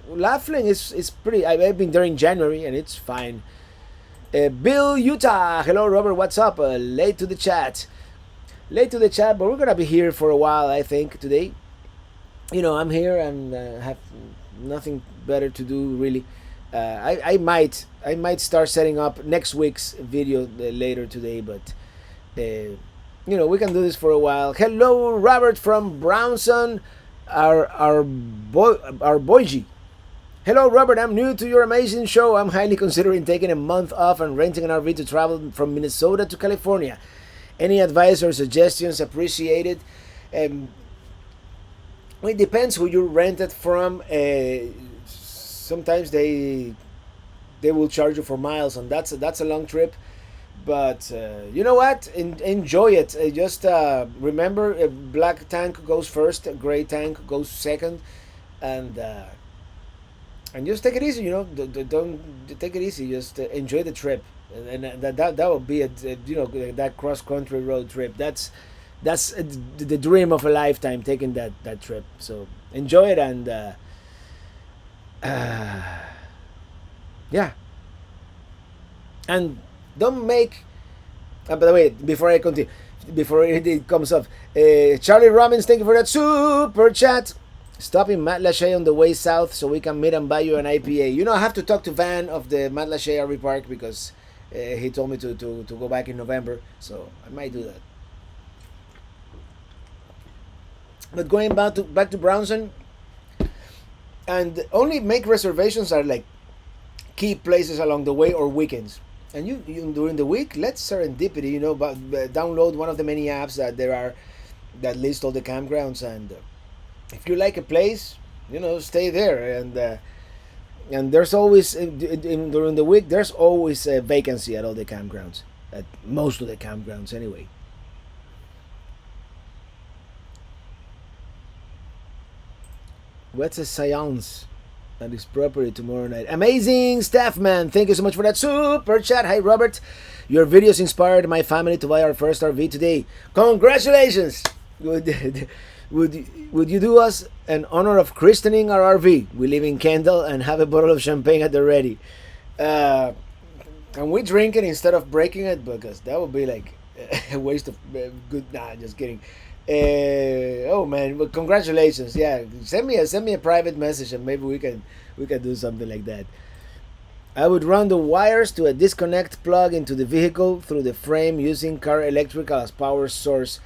Laughlin is pretty. I've been there in January and it's fine. Bill, Utah. Hello, Robert. What's up? Late to the chat. Late to the chat, but we're gonna be here for a while. I think today. I'm here and have nothing better to do really. I might start setting up next week's video later today, but we can do this for a while. Hello, Robert from Brownson, our Boise. Hello, Robert. I'm new to your amazing show. I'm highly considering taking a month off and renting an RV to travel from Minnesota to California. Any advice or suggestions appreciated? It depends who you rent it from. Sometimes they will charge you for miles, and that's a long trip. But you know what? Enjoy it. Just remember, a black tank goes first, a gray tank goes second, and just take it easy. Don't take it easy. Just enjoy the trip, and that will be that cross country road trip. That's the dream of a lifetime, taking that trip. So enjoy it, and yeah, and don't make. By the way, before I continue, before it comes up, Charlie Robbins, thank you for that super chat. Stop in Matlacha on the way south so we can meet and buy you an IPA. I have to talk to Van of the Matlacha RV Park because he told me to go back in November, so I might do that. But going back to Brownson, and only make reservations are like key places along the way or weekends. And you during the week, let serendipity. But download one of the many apps that there are that list all the campgrounds, and if you like a place, stay there. And there's always during the week there's always a vacancy at all the campgrounds, at most of the campgrounds anyway. What's a seance at his property tomorrow night? Amazing stuff, man. Thank you so much for that super chat. Hi, Robert. Your videos inspired my family to buy our first RV today. Congratulations. Would you do us an honor of christening our RV? We live in Kendall and have a bottle of champagne at the ready. And we drink it instead of breaking it, because that would be like a waste of good. Nah, just kidding. Oh man, well, congratulations. Yeah, send me a private message and maybe we can do something like that. I would run the wires to a disconnect plug into the vehicle through the frame using car electrical as power source.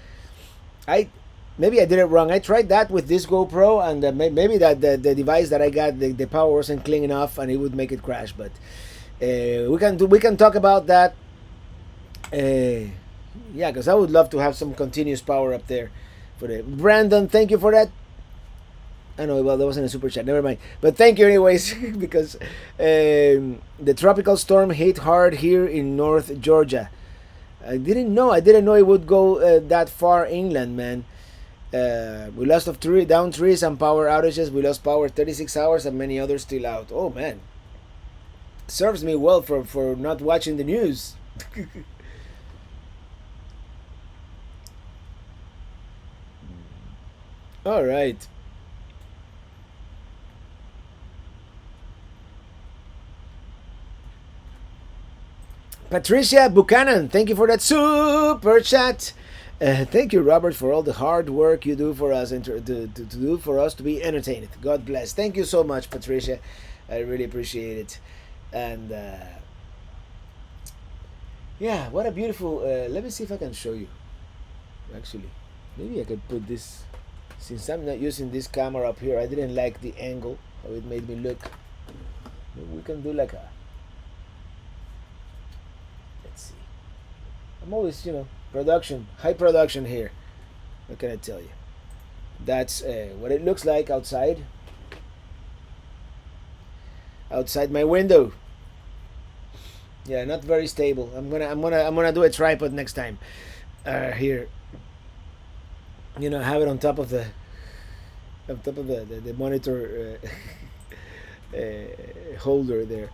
Maybe I did it wrong. I tried that with this GoPro, and maybe that the device that I got, the power wasn't clean enough and it would make it crash. But we can talk about that. Yeah, because I would love to have some continuous power up there. For the Brandon, thank you for that. I know, well, that wasn't a super chat. Never mind. But thank you anyways, because the tropical storm hit hard here in North Georgia. I didn't know it would go that far inland, man. We lost down trees and power outages. We lost power 36 hours and many others still out. Oh man, serves me well for not watching the news. All right. Patricia Buchanan, thank you for that super chat. Thank you, Robert, for all the hard work you do for us and to do for us to be entertained. God bless. Thank you so much, Patricia. I really appreciate it. And yeah, what a beautiful. Let me see if I can show you. Actually, maybe I could put this. Since I'm not using this camera up here, I didn't like the angle, how it made me look. Maybe we can do like a. Let's see. I'm always, high production here. What can I tell you? That's what it looks like outside. Outside my window. Yeah, not very stable. I'm gonna do a tripod next time. Here. Have it on top of the monitor holder there.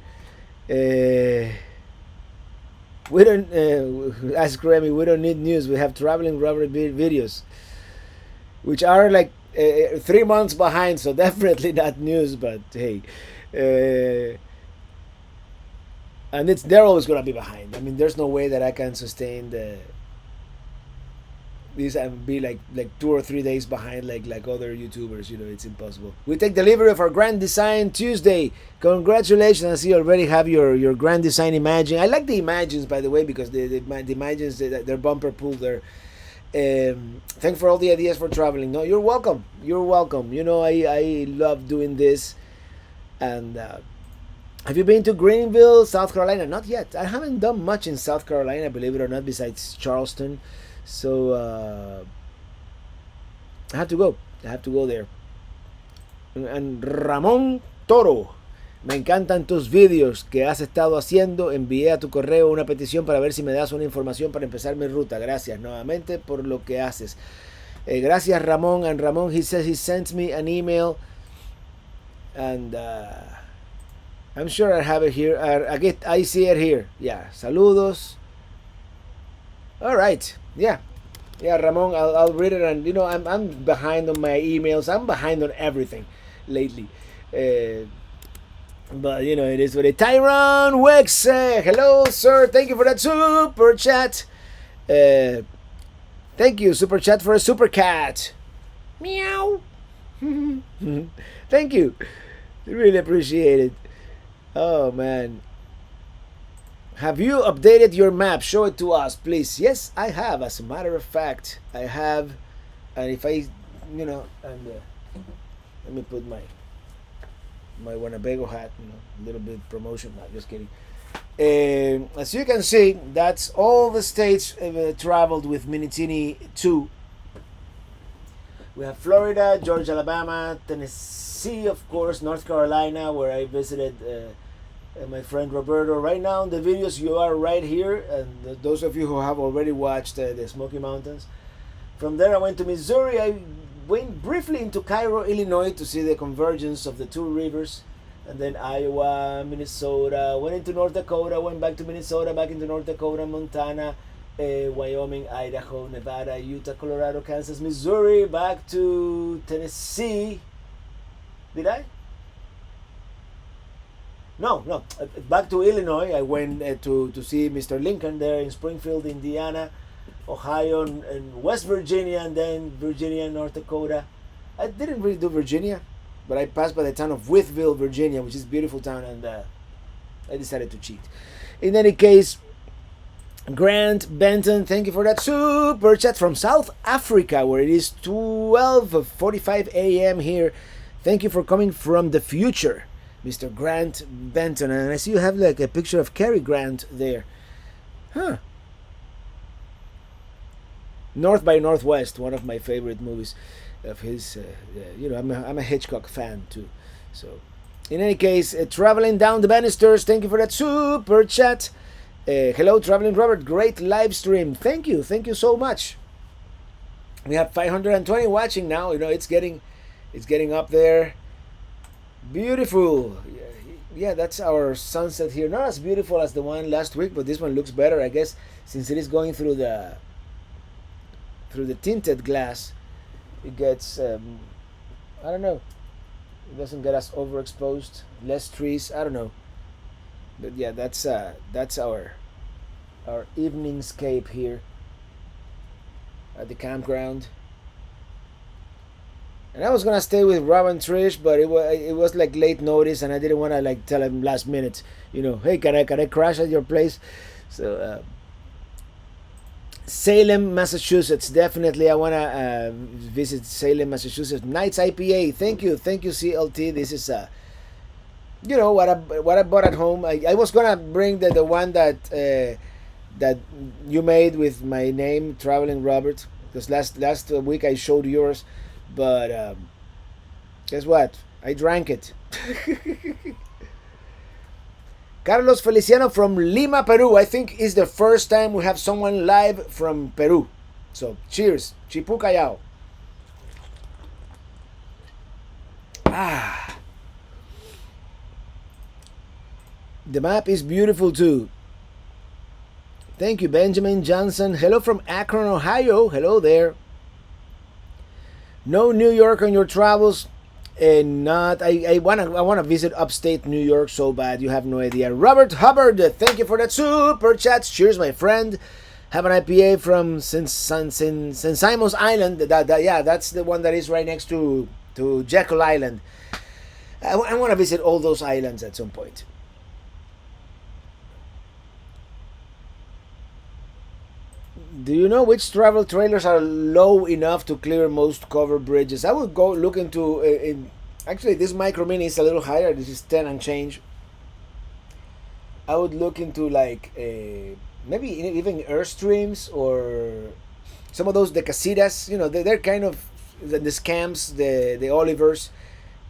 We don't ask Remy. We don't need news. We have traveling Robert videos, which are like 3 months behind. So definitely not news. But hey, and they're always gonna be behind. I mean, there's no way that I can sustain these and be like 2 or 3 days behind like other YouTubers. It's impossible. We take delivery of our Grand Design Tuesday. Congratulations! I see you already have your Grand Design Imagine. I like the Imagines, by the way, because the Imagines, their bumper pull there. Thanks for all the ideas for traveling. No, you're welcome. You're welcome. I love doing this. And have you been to Greenville, South Carolina? Not yet. I haven't done much in South Carolina, believe it or not, besides Charleston. So I have to go. I have to go there. And Ramón Toro. Me encantan tus vídeos que has estado haciendo. Envié a tu correo una petición para ver si me das una información para empezar mi ruta. Gracias nuevamente por lo que haces. Gracias, Ramón. And Ramón, he says he sent me an email. And I'm sure I have it here. I see it here. Yeah. Saludos. All right. Yeah, Ramon, I'll read it, and I'm behind on my emails. I'm behind on everything lately, but it is what it. Tyron Wex, hello, sir. Thank you for that super chat. Thank you, super chat, for a super cat. Meow. Thank you. Really appreciate it. Oh man. Have you updated your map? Show it to us, please. Yes, I have. As a matter of fact, I have. And if I, and let me put my Winnebago hat, a little bit promotion. No, just kidding. As you can see, that's all the states traveled with Minitini II. We have Florida, Georgia, Alabama, Tennessee, of course, North Carolina, where I visited my friend Roberto. Right now in the videos you are right here, and those of you who have already watched the Smoky Mountains. From there I went to Missouri. I went briefly into Cairo, Illinois, to see the convergence of the two rivers, and then Iowa, Minnesota, went into North Dakota, went back to Minnesota, back into North Dakota, Montana, Wyoming, Idaho, Nevada, Utah, Colorado, Kansas, Missouri, back to Tennessee. Did I? No. Back to Illinois. I went to see Mr. Lincoln there in Springfield, Indiana, Ohio, and West Virginia, and then Virginia, North Dakota. I didn't really do Virginia, but I passed by the town of Wytheville, Virginia, which is a beautiful town, and I decided to cheat. In any case, Grant Benton, thank you for that super chat from South Africa, where it is 12:45 a.m. here. Thank you for coming from the future, Mr. Grant Benton. And I see you have like a picture of Cary Grant there. Huh. North by Northwest, one of my favorite movies of his. I'm a Hitchcock fan too. So, in any case, traveling down the banisters, thank you for that super chat. Hello, Traveling Robert. Great live stream. Thank you so much. We have 520 watching now. It's getting up there. Beautiful. Yeah, that's our sunset here. Not as beautiful as the one last week, but this one looks better, I guess, since it is going through the tinted glass. It gets I don't know. It doesn't get us overexposed. Less trees. I don't know. But yeah, that's our eveningscape here at the campground. And I was gonna stay with Rob and Trish, but it was like late notice, and I didn't want to like tell him last minute, hey, can I crash at your place? So Salem, Massachusetts, definitely I wanna visit Salem, Massachusetts. Nights IPA, thank you CLT. This is what I bought at home. I was gonna bring the one that you made with my name, Traveling Robert, because last week I showed yours. But guess what? I drank it. Carlos Feliciano from Lima, Peru. I think is the first time we have someone live from Peru. So cheers. Chipu Callao. The map is beautiful too. Thank you, Benjamin Johnson. Hello from Akron, Ohio. Hello there. No New York on your travels. And not I wanna visit upstate New York so bad you have no idea. Robert Hubbard, thank you for that super chat. Cheers, my friend. Have an IPA from St. Simon's Island. Yeah, that's the one that is right next to Jekyll Island. I want to visit all those islands at some point. Do you know which travel trailers are low enough to clear most covered bridges? I would go look into. Actually, this micro mini is a little higher. This is 10 and change. I would look into like maybe even Airstreams or some of those the casitas. You know, they're kind of the scams, the Olivers.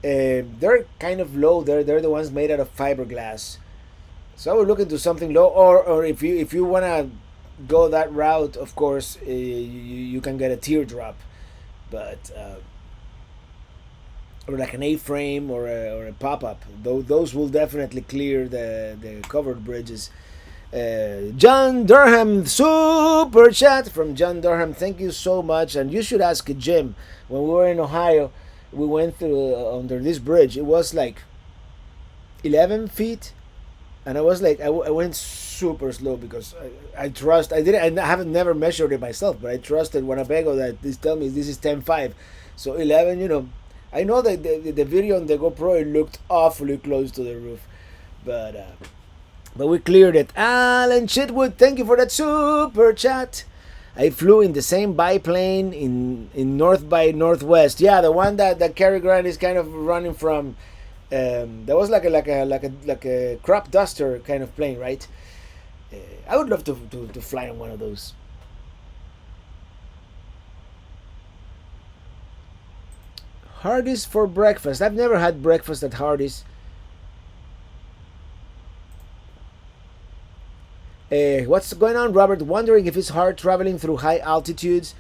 They're kind of low. They're the ones made out of fiberglass. So I would look into something low, or if you wanna go that route, of course, you can get a teardrop, but or like an A-frame or a pop-up. Those will definitely clear the covered bridges. John Durham, super chat from John Durham. Thank you so much. And you should ask Jim. When we were in Ohio, we went through under this bridge. It was like 11 feet, and I was like, I went super slow because I haven't never measured it myself, but I trusted Winnebago that this tell me this is 10.5. So 11, I know that the video on the GoPro, it looked awfully close to the roof, but we cleared it. Alan Chitwood, thank you for that super chat. I flew in the same biplane in North by Northwest. Yeah, the one that Cary Grant is kind of running from. That was like a crop duster kind of plane, right? I would love to fly on one of those. Hardee's for breakfast. I've never had breakfast at Hardee's. What's going on, Robert? Wondering if it's hard traveling through high altitudes.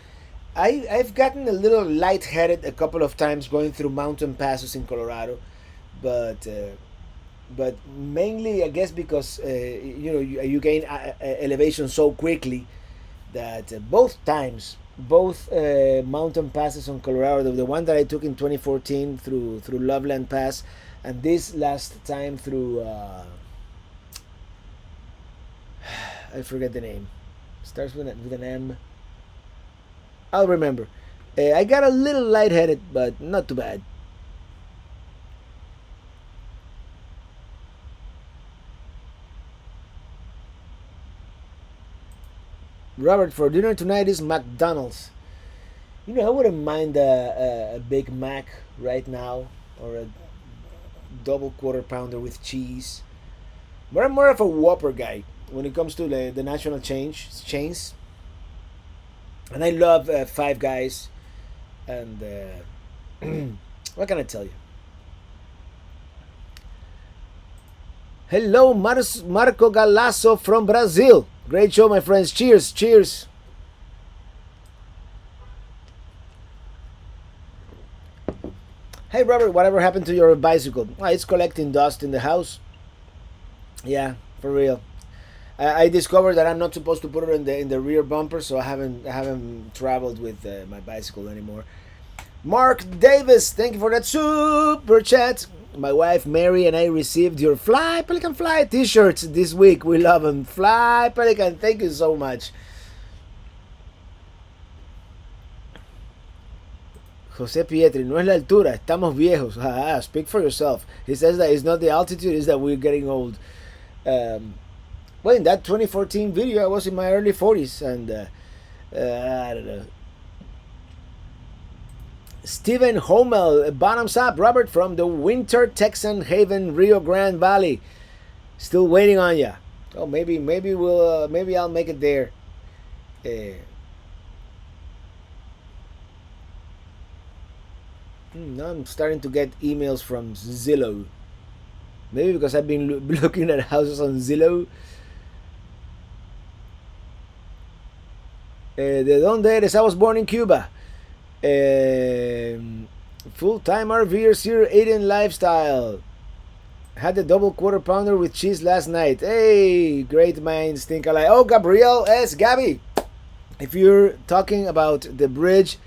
I've gotten a little lightheaded a couple of times going through mountain passes in Colorado, but mainly I guess because you gain elevation so quickly that both mountain passes on Colorado, the one that I took in 2014 through Loveland Pass, and this last time through I forget the name. Starts with an M. I'll remember. I got a little lightheaded, but not too bad. Robert, for dinner tonight is McDonald's. I wouldn't mind a Big Mac right now, or a double quarter pounder with cheese. But I'm more of a Whopper guy when it comes to the national chains. And I love Five Guys. And what can I tell you? Hello, Marco Galasso from Brazil. Great show, my friends. Cheers, cheers. Hey, Robert, whatever happened to your bicycle? It's collecting dust in the house. Yeah, for real. I discovered that I'm not supposed to put it in the rear bumper, so I haven't traveled with my bicycle anymore. Mark Davis, thank you for that super chat. My wife Mary and I received your Fly Pelican Fly t-shirts this week. We love them. Fly Pelican, thank you so much. Jose Pietri, no es la altura, estamos viejos. Speak for yourself. He says that it's not the altitude, it's that we're getting old. Well, in that 2014 video, I was in my early 40s, and I don't know. Stephen Homel, bottoms up, Robert from the Winter Texan Haven, Rio Grande Valley. Still waiting on ya. Oh, maybe I'll make it there. Now I'm starting to get emails from Zillow. Maybe because I've been looking at houses on Zillow. ¿De dónde eres? I was born in Cuba. Full-time RVer, Sir Aiden lifestyle. Had the double quarter pounder with cheese last night. Hey, great minds think alike. Oh, Gabriel S. Gabby, if you're talking about the bridge,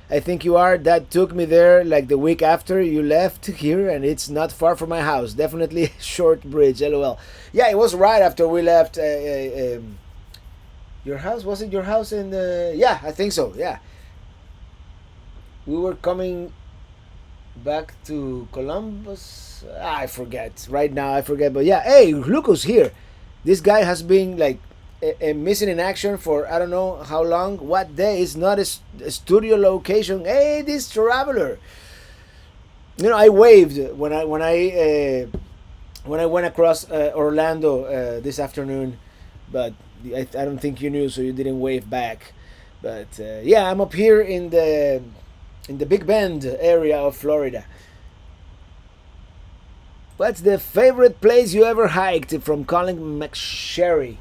I think you are. That took me there like the week after you left here, and it's not far from my house. Definitely a short bridge. LOL. Yeah, it was right after we left. Your house, was it your house in the? Yeah, I think so. Yeah, we were coming back to Columbus. I forget right now. I forget, but yeah. Hey, look who's here. This guy has been like missing in action for I don't know how long. What day? It's not a studio location. Hey, this traveler. You know, I waved when I went across Orlando this afternoon, but I don't think you knew, so you didn't wave back. But yeah, I'm up here in the Big Bend area of Florida. What's the favorite place you ever hiked? From Colin McSherry.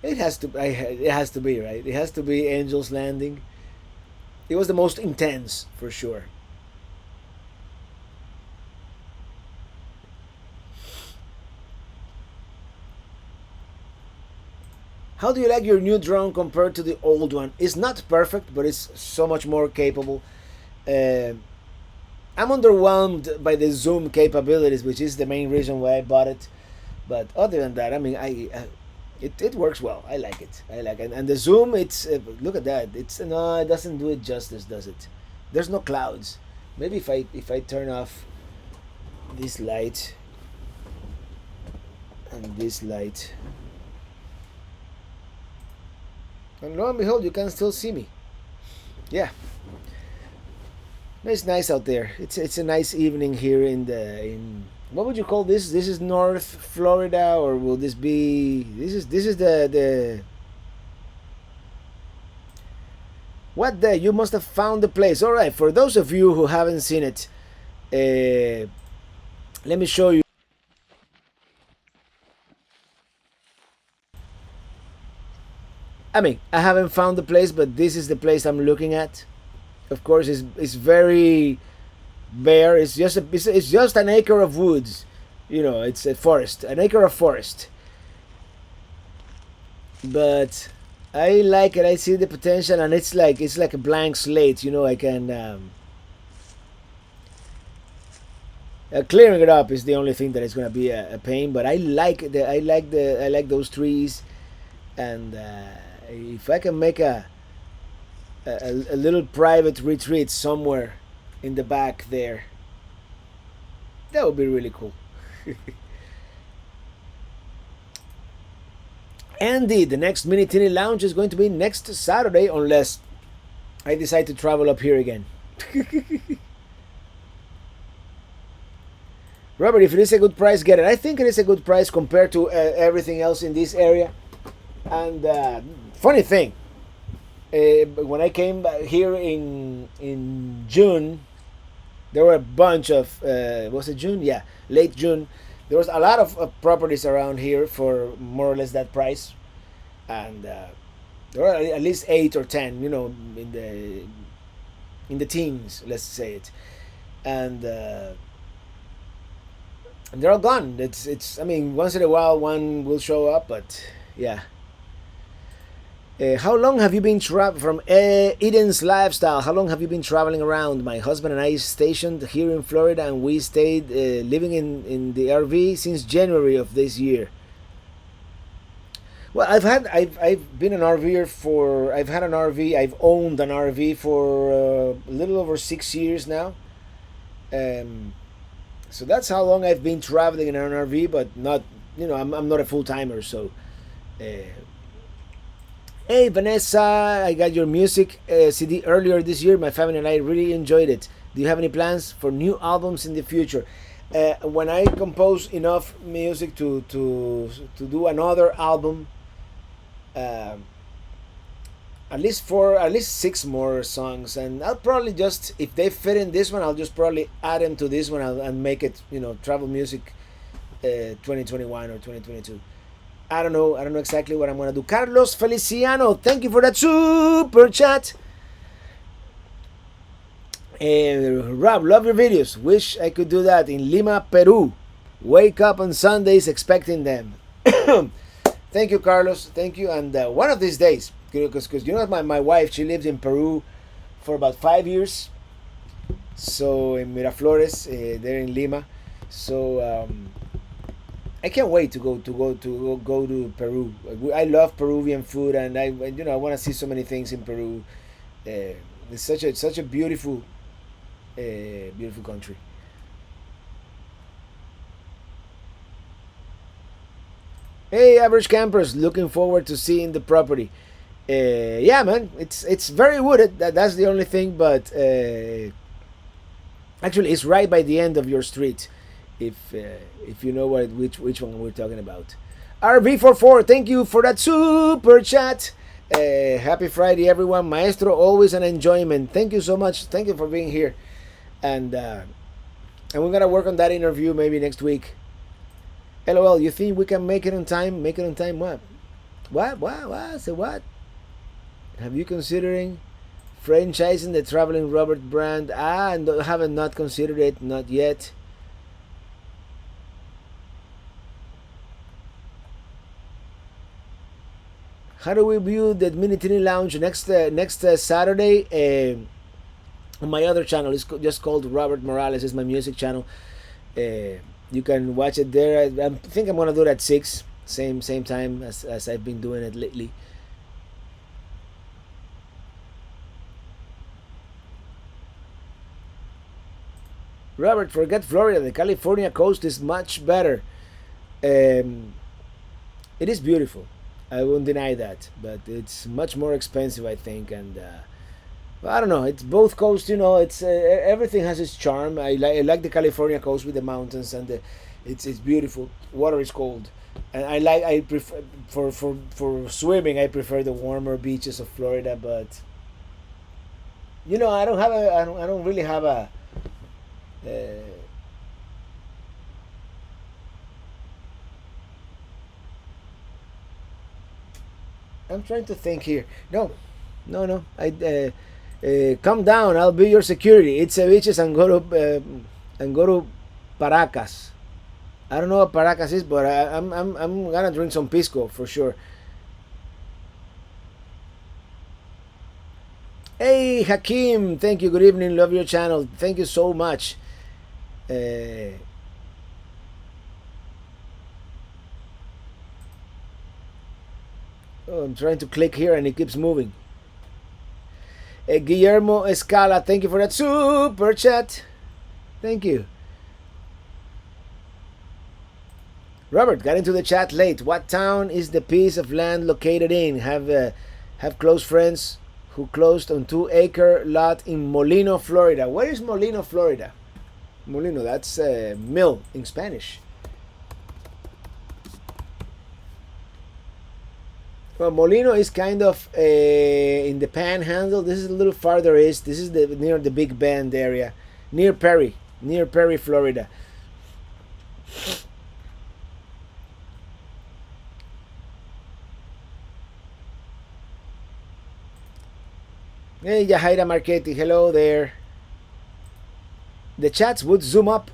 It has to be right. It has to be Angel's Landing. It was the most intense for sure. How do you like your new drone compared to the old one? It's not perfect, but it's so much more capable. Uh, I'm underwhelmed by the zoom capabilities, which is the main reason why I bought it. But other than that, I mean, it works well. I like it. I like it. And the zoom, it's look at that. It's no, it doesn't do it justice, does it? There's no clouds. Maybe if I turn off this light and this light, and lo and behold, you can still see me. Yeah, it's nice out there. It's a nice evening here in what would you call this? This is North Florida, or will this be? This is the what the? You must have found the place. All right, for those of you who haven't seen it, let me show you. I mean, I haven't found the place, but this is the place I'm looking at. Of course, it's very bare. It's just an acre of woods. You know, it's a forest, an acre of forest. But I like it. I see the potential, and it's like a blank slate. You know, I can clearing it up is the only thing that is going to be a pain. But I like those trees, and if I can make a little private retreat somewhere in the back there, that would be really cool. Andy, the next Minitini Lounge is going to be next Saturday, unless I decide to travel up here again. Robert, if it is a good price, get it. I think it is a good price compared to everything else in this area. And funny thing, when I came here in June, there were a bunch of was it June? Yeah, late June. There was a lot of properties around here for more or less that price, and there were at least 8 or 10, you know, in the teens, let's say it, and they're all gone. It's. I mean, once in a while one will show up, but yeah. How long have you been traveling from Eden's Lifestyle? How long have you been traveling around? My husband and I stationed here in Florida, and we stayed living in the RV since January of this year. Well, I've been an RVer for I've had an RV. I've owned an RV for a little over 6 years now. Um, so that's how long I've been traveling in an RV, but not, you know, I'm not a full timer. So, hey Vanessa, I got your music CD earlier this year. My family and I really enjoyed it. Do you have any plans for new albums in the future? When I compose enough music to do another album, uh, at least 6 more songs, and I'll probably just, if they fit in this one, I'll just probably add them to this one and make it, you know, travel music 2021 or 2022. I don't know exactly what I'm gonna do. Carlos Feliciano, thank you for that super chat. Rob, love your videos. Wish I could do that in Lima, Peru. Wake up on Sundays expecting them. Thank you, Carlos. Thank you. And one of these days, because you know my wife, she lived in Peru for about 5 years. So in Miraflores, there in Lima. So I can't wait to go to Peru. I love Peruvian food, and I want to see so many things in Peru. It's such a beautiful beautiful country. Hey, average campers, looking forward to seeing the property. Yeah, man, it's very wooded. That's the only thing, but actually, it's right by the end of your street. If you know which one we're talking about. RV44, thank you for that super chat. Happy Friday, everyone. Maestro, always an enjoyment. Thank you so much. Thank you for being here. And we're gonna work on that interview maybe next week. LOL, you think we can make it on time? Make it on time? What? What? Say what? Have you considering franchising the Traveling Robert brand? And haven't not considered it, not yet. How do we view the Minitini Lounge next Saturday? On my other channel, it's just called Robert Morales. It's my music channel. You can watch it there. I think I'm gonna do it at 6, same time as I've been doing it lately. Robert, forget Florida. The California coast is much better. It is beautiful. I won't deny that, but it's much more expensive, I think. And I don't know. It's both coasts. It's everything has its charm. I like the California coast with the mountains, and it's beautiful. Water is cold, and I prefer for swimming. I prefer the warmer beaches of Florida, but I don't really have a. I'm trying to think here. No. Come down. I'll be your security. It's ceviches and go to Paracas. I don't know what Paracas is, but I'm gonna drink some pisco for sure. Hey Hakim, thank you. Good evening. Love your channel. Thank you so much. I'm trying to click here and it keeps moving. Guillermo Escala, thank you for that super chat. Thank you. Robert, got into the chat late. What town is the piece of land located in? Have close friends who closed on 2-acre lot in Molino, Florida. Where is Molino, Florida? Molino, that's mill in Spanish. Well, Molino is kind of in the Panhandle. This is a little farther east. This is near the Big Bend area, near Perry, Florida. Hey, Yahaira Marchetti, hello there. The chats would zoom up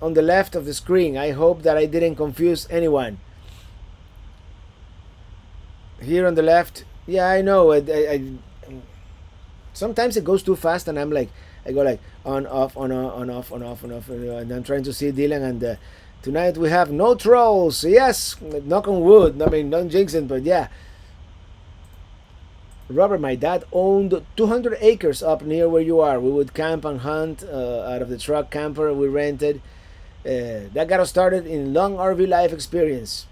on the left of the screen. I hope that I didn't confuse anyone. Here on the left, yeah, I know. I sometimes it goes too fast, and I go like on off, on off, and I'm trying to see Dylan. And tonight we have no trolls. Yes, knock on wood. I mean, don't jinx it, but yeah. Robert, my dad owned 200 acres up near where you are. We would camp and hunt out of the truck camper we rented. That got us started in long RV life experience.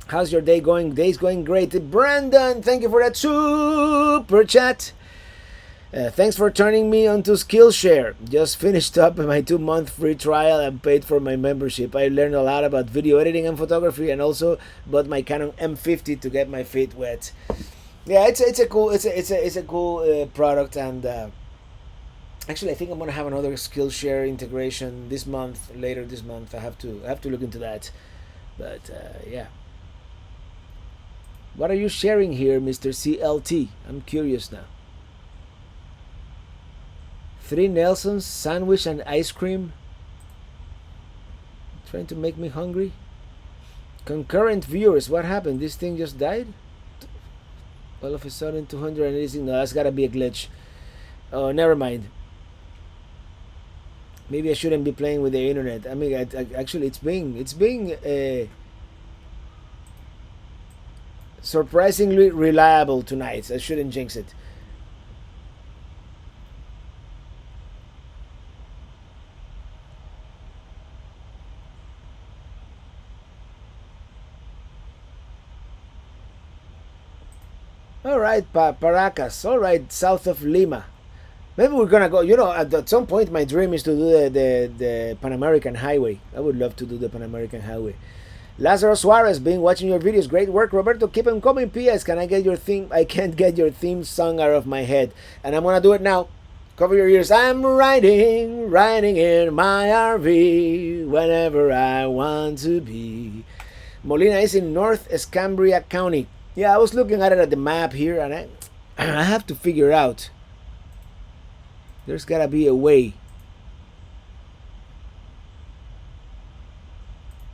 How's your day going? Day's going great. Brandon, thank you for that super chat. Thanks for turning me onto Skillshare. Just finished up my 2-month free trial and paid for my membership. I learned a lot about video editing and photography, and also bought my Canon M50 to get my feet wet. Yeah, it's a cool product, and actually I think I'm gonna have another Skillshare integration later this month. I have to look into that, but yeah. What are you sharing here, Mr. CLT? I'm curious now. 3 Nelsons, sandwich and ice cream. Trying to make me hungry. Concurrent viewers. What happened? This thing just died? All of a sudden 286. No, that's gotta be a glitch. Oh, never mind. Maybe I shouldn't be playing with the internet. I mean, actually, it's being surprisingly reliable tonight. I shouldn't jinx it. All right, Paracas. All right, south of Lima. Maybe we're gonna go. You know, at some point, my dream is to do the Pan American Highway. I would love to do the Pan American Highway. Lazaro Suarez, been watching your videos. Great work, Roberto. Keep them coming. P.S. Can I get your theme? I can't get your theme song out of my head, and I'm gonna do it now. Cover your ears. I'm riding in my RV whenever I want to be. Molina is in North Escambria County. Yeah, I was looking at it at the map here, and I have to figure out. There's gotta be a way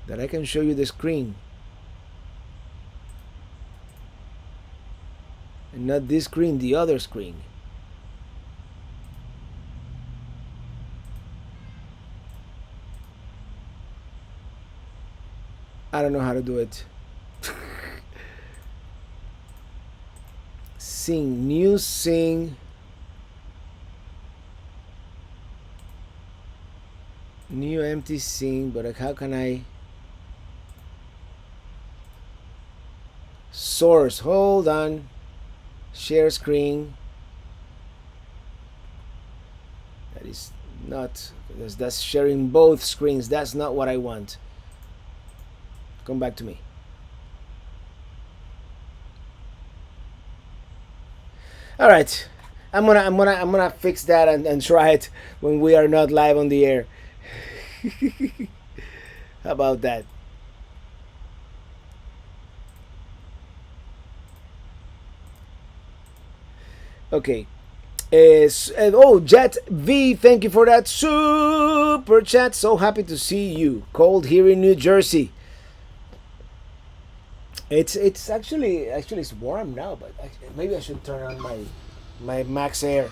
that I can show you the screen. And not this screen, the other screen. I don't know how to do it. Sing, new sing. New empty scene, but how can I source? Hold on. Share screen. That is not, that's sharing both screens. That's not what I want. Come back to me. All right. I'm gonna fix that and try it when we are not live on the air. How about that? Okay. Oh, Jet V, thank you for that super chat. So happy to see you. Cold here in New Jersey. It's actually it's warm now, but maybe I should turn on my max air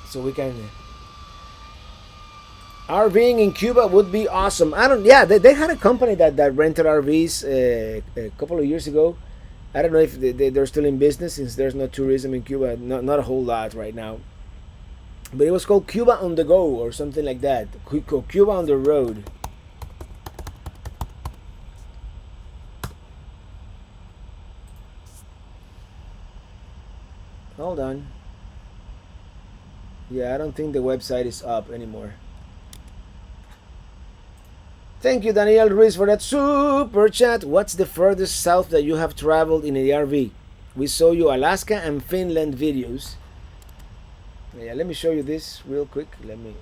so we can. RVing in Cuba would be awesome. Yeah, they had a company that rented RVs a couple of years ago. I don't know if they're still in business since there's no tourism in Cuba. Not a whole lot right now. But it was called Cuba on the Go or something like that. Cuba on the Road. Hold on. Yeah, I don't think the website is up anymore. Thank you, Daniel Ruiz, for that super chat. What's the furthest south that you have traveled in the RV? We saw you Alaska and Finland videos. Yeah, let me show you this real quick. Let me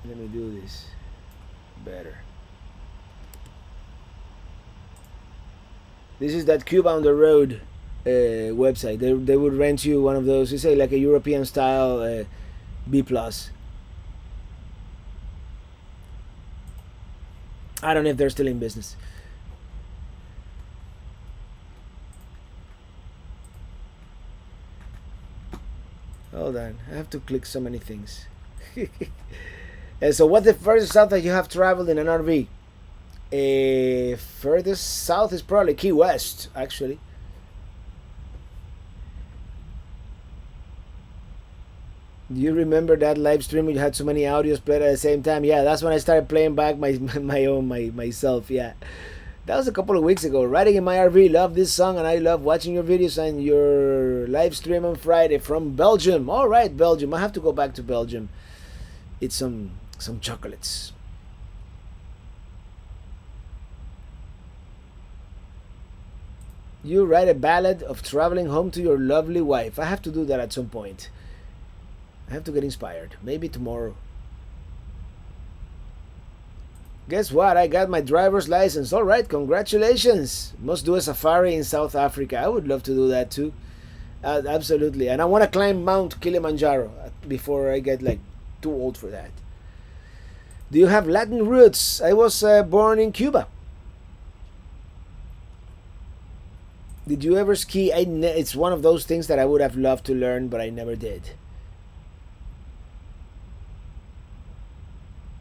do this better. This is that Cuba on the Road website. They would rent you one of those. You say like a European style B plus. I don't know if they're still in business. Hold on, I have to click so many things. And so what's the furthest south that you have traveled in an RV? Furthest south is probably Key West, actually. Do you remember that live stream when you had so many audios played at the same time? Yeah, that's when I started playing back myself. Yeah, that was a couple of weeks ago. Riding in my RV, love this song, and I love watching your videos and your live stream on Friday from Belgium. All right, Belgium. I have to go back to Belgium. Eat some chocolates. You write a ballad of traveling home to your lovely wife. I have to do that at some point. I have to get inspired. Maybe tomorrow. Guess what? I got my driver's license. All right, congratulations. Must do a safari in South Africa. I would love to do that too. Absolutely. And I want to climb Mount Kilimanjaro before I get like too old for that. Do you have Latin roots? I was born in Cuba. Did you ever ski? It's one of those things that I would have loved to learn, but I never did.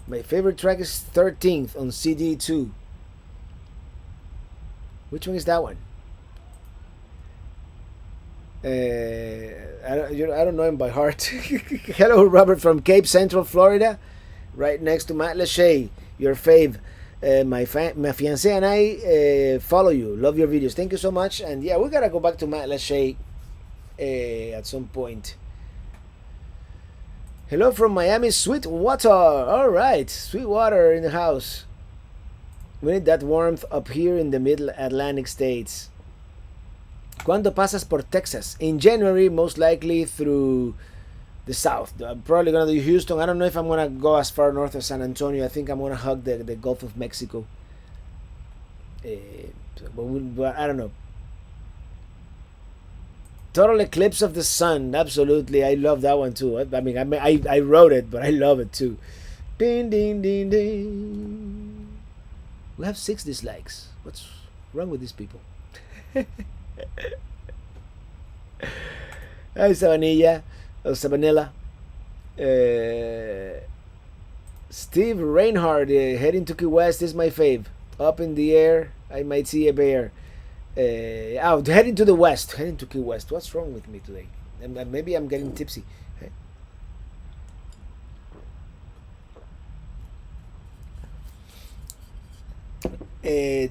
My favorite track is 13th on CD2. Which one is that one? I don't know him by heart. Hello, Robert from Cape Central, Florida, right next to Matt Lachey, your fave. My fiancé and I follow you. Love your videos. Thank you so much. And yeah, we gotta go back to Matt Lachey at some point. Hello from Miami, Sweetwater. All right, Sweetwater in the house. We need that warmth up here in the middle Atlantic states. ¿Cuándo pasas por Texas? In January, most likely through the south. I'm probably going to do Houston. I don't know if I'm going to go as far north as San Antonio. I think I'm going to hug the Gulf of Mexico. But I don't know. Total Eclipse of the Sun. Absolutely. I love that one too. I mean, I wrote it, but I love it too. Ding, ding, ding, ding. We have 6 dislikes. What's wrong with these people? Hi, Sabanilla. Oh, Sabanilla. Steve Reinhardt, heading to Key West is my fave. Up in the air, I might see a bear. Heading to the west. Heading to Key West. What's wrong with me today? Maybe I'm getting tipsy.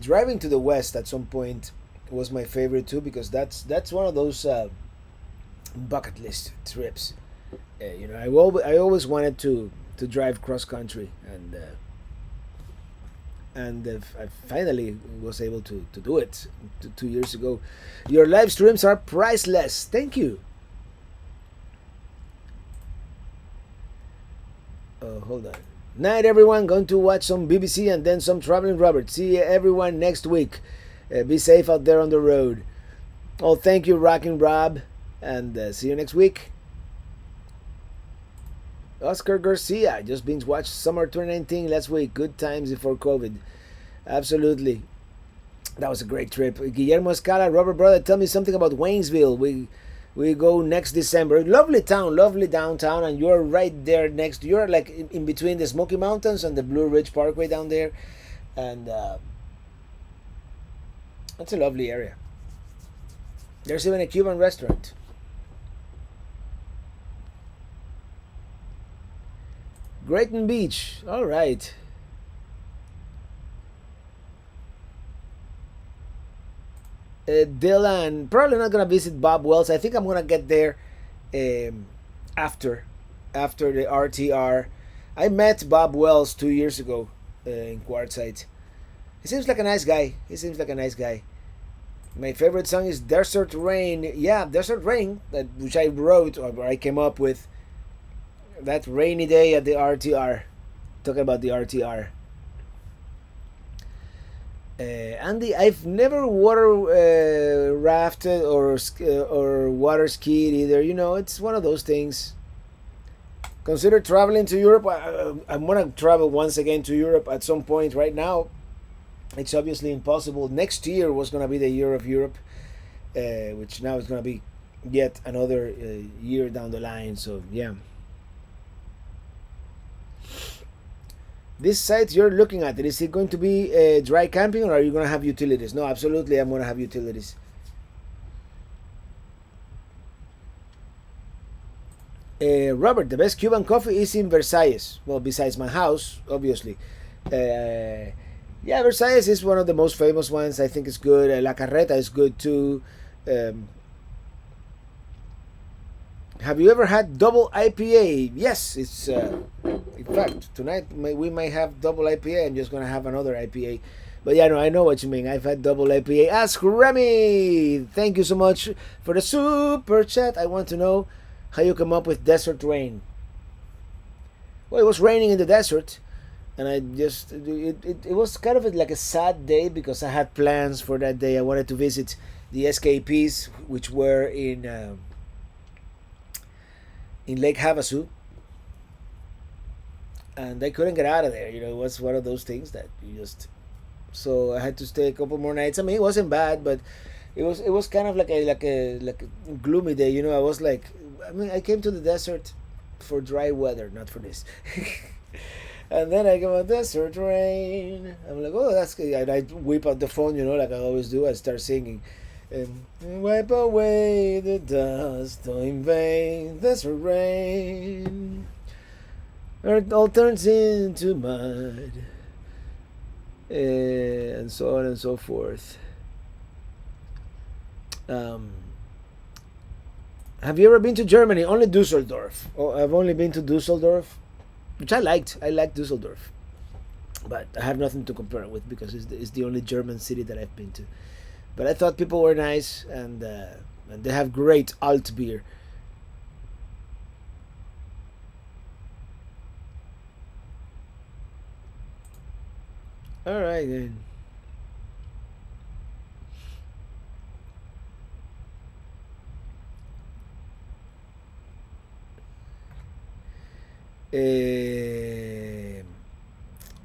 Driving to the west at some point was my favorite too, because that's one of those bucket list trips. I always wanted to drive cross country, and I finally was able to do it 2 years ago. Your live streams are priceless. Thank you. Oh, hold on. Night, everyone. Going to watch some BBC and then some Traveling Robert. See everyone next week. Be safe out there on the road. Oh, thank you, Rockin' Rob, and see you next week. Oscar Garcia just binge watched Summer 2019 last week. Good times before COVID. Absolutely, that was a great trip. Guillermo Escala, Robert brother, tell me something about Waynesville. We go next December. Lovely town, lovely downtown, and you're right there next. You're like in between the Smoky Mountains and the Blue Ridge Parkway down there, and it's a lovely area. There's even a Cuban restaurant. Grayton Beach. All right. Dylan, probably not gonna visit Bob Wells. I think I'm gonna get there after the RTR. I met Bob Wells 2 years ago in Quartzsite. He seems like a nice guy. My favorite song is Desert Rain. Yeah, Desert Rain, which I wrote or I came up with that rainy day at the RTR. Talking about the RTR. Andy, I've never water rafted or water skied either. It's one of those things. Consider traveling to Europe. I'm gonna travel once again to Europe at some point. Right now, it's obviously impossible. Next year was gonna be the year of Europe, which now is gonna be yet another year down the line. So yeah. This site you're looking at, is it going to be dry camping, or are you going to have utilities? No, absolutely, I'm going to have utilities. Robert, the best Cuban coffee is in Versailles. Well, besides my house, obviously. Yeah, Versailles is one of the most famous ones. I think it's good. La Carreta is good too. Have you ever had double IPA? Yes, it's in fact tonight we might have double IPA. I'm just gonna have another IPA, but yeah, no, I know what you mean. I've had double IPA. Ask Remy. Thank you so much for the super chat. I want to know how you come up with Desert Rain. Well, it was raining in the desert, and I just it was kind of like a sad day because I had plans for that day. I wanted to visit the escapees, which were in Lake Havasu, and I couldn't get out of there. It was one of those things that you just. So I had to stay a couple more nights. I mean, it wasn't bad, but it was kind of like a gloomy day. I was like, I mean, I came to the desert for dry weather, not for this. And then I go, desert rain. I'm like, oh, that's good. And I whip out the phone, like I always do. I start singing. And wipe away the dust, don't invade desert rain. Earth all turns into mud. And so on and so forth. Have you ever been to Germany? Only Dusseldorf. Oh, I've only been to Dusseldorf, which I liked. I liked Dusseldorf, but I have nothing to compare it with because it's the only German city that I've been to. But I thought people were nice, and they have great alt beer. All right then.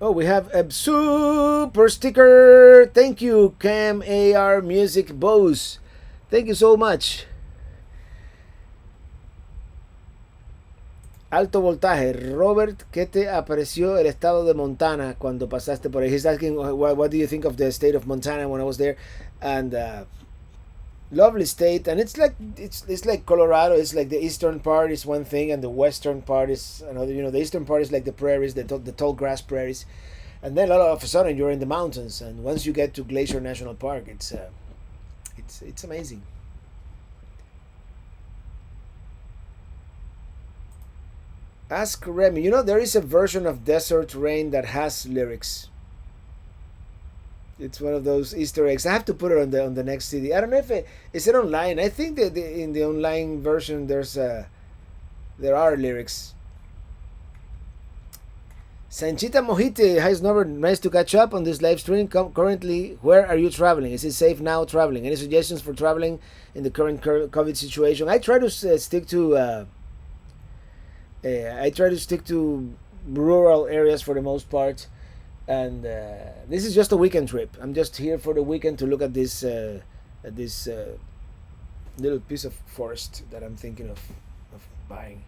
Oh, we have a super sticker. Thank you, Cam AR Music Bose. Thank you so much. Alto voltaje. Robert, ¿qué te apareció el estado de Montana cuando pasaste por ahí? He's asking, what do you think of the state of Montana when I was there? And lovely state, and it's like Colorado. It's like the eastern part is one thing, and the western part is another. The eastern part is like the prairies, the tall grass prairies, and then all of a sudden you're in the mountains. And once you get to Glacier National Park, it's amazing. Ask Remy. There is a version of Desert Rain that has lyrics. It's one of those Easter eggs. I have to put it on the next CD. I don't know if is it online. I think that in the online version there are lyrics. Sanchita Mojite, hi Snover, nice to catch up on this live stream. Currently, where are you traveling? Is it safe now traveling? Any suggestions for traveling in the current COVID situation? I try to stick to. I try to stick to rural areas for the most part, and this is just a weekend trip. I'm just here for the weekend to look at this little piece of forest that I'm thinking of buying.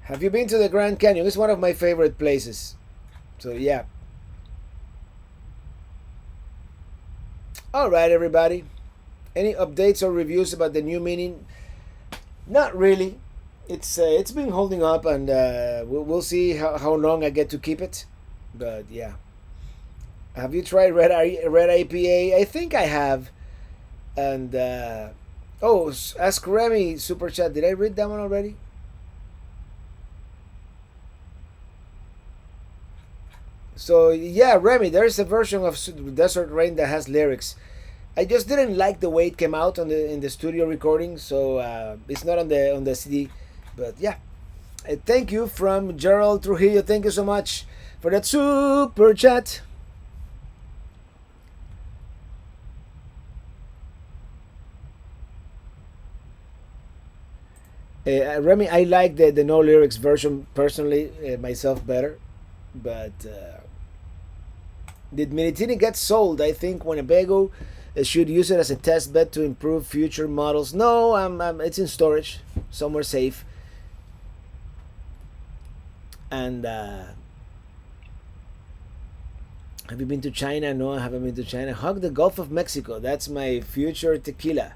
Have you been to the Grand Canyon? It's one of my favorite places. So yeah. All right, everybody. Any updates or reviews about the new Mini? Not really. It's been holding up, and we'll see how long I get to keep it. But yeah. Have you tried red IPA? I think I have. And ask Remy super chat. Did I read that one already? So yeah, Remy, there's a version of Desert Rain that has lyrics. I just didn't like the way it came out in the studio recording, so it's not on the CD. But yeah, thank you from Gerald Trujillo. Thank you so much for that super chat. Remy, I like the no lyrics version personally myself better, but did Minitini get sold? I think Winnebago should use it as a test bed to improve future models. No, it's in storage somewhere safe. And have you been to China? No, I haven't been to China. Hug the Gulf of Mexico. That's my future tequila.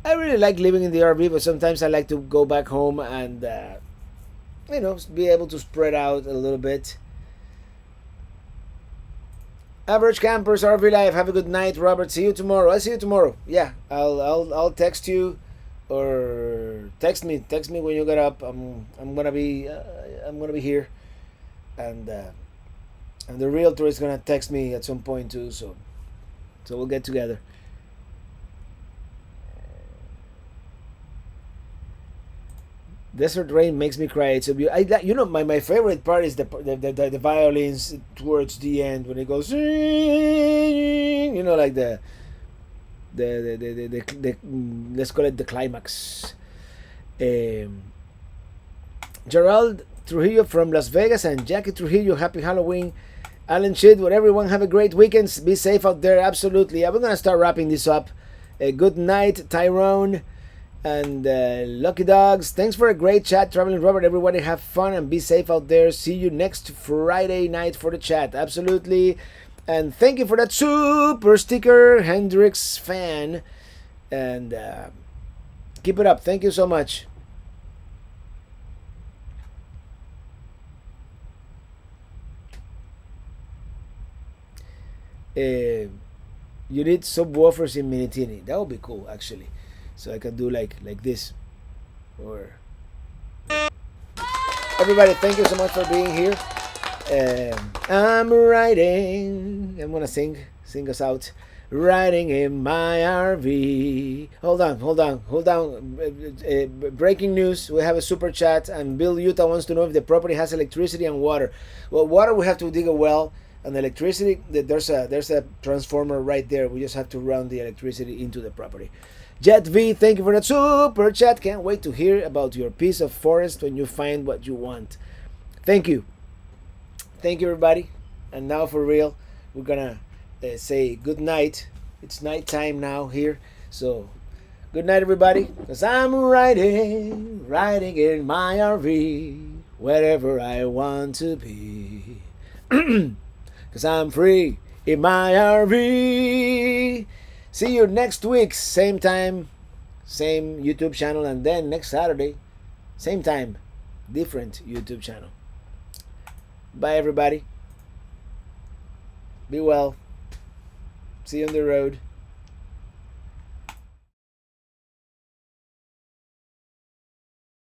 I really like living in the RV, but sometimes I like to go back home and be able to spread out a little bit. Average Campers RV Life. Have a good night, Robert. See you tomorrow. I'll see you tomorrow. Yeah, I'll text you, or text me when you get up. I'm gonna be here, and the realtor is gonna text me at some point too. So we'll get together. Desert Rain makes me cry. It's a you know, my favorite part is the violins towards the end when it goes, you know, like the let's call it the climax. Um, Gerald Trujillo from Las Vegas and Jackie Trujillo, happy Halloween. Alan Shidwood, everyone have a great weekend. Be safe out there. Absolutely. I'm gonna start wrapping this up. Good night, Tyrone and Lucky Dogs. Thanks for a great chat, Traveling Robert. Everybody have fun and be safe out there. See you next Friday night for the chat. Absolutely. And thank you for that super sticker, Hendrix fan. And keep it up. Thank you so much. You need subwoofers in Minitini. That would be cool, actually. So I can do like this. Or everybody, thank you so much for being here. I'm riding. I'm gonna sing us out. Riding in my RV. Hold on. Breaking news. We have a super chat, and Bill Utah wants to know if the property has electricity and water. Well, water, we have to dig a well. And the electricity, there's a transformer right there. We just have to run the electricity into the property. Jet V, thank you for that super chat. Can't wait to hear about your piece of forest when you find what you want. Thank you. Thank you, everybody. And now for real, we're gonna say good night. It's nighttime now here. So good night, everybody. Because I'm riding in my RV, wherever I want to be. Because I'm free in my RV. See you next week, same time, same YouTube channel, and then next Saturday, same time, different YouTube channel. Bye, everybody. Be well. See you on the road.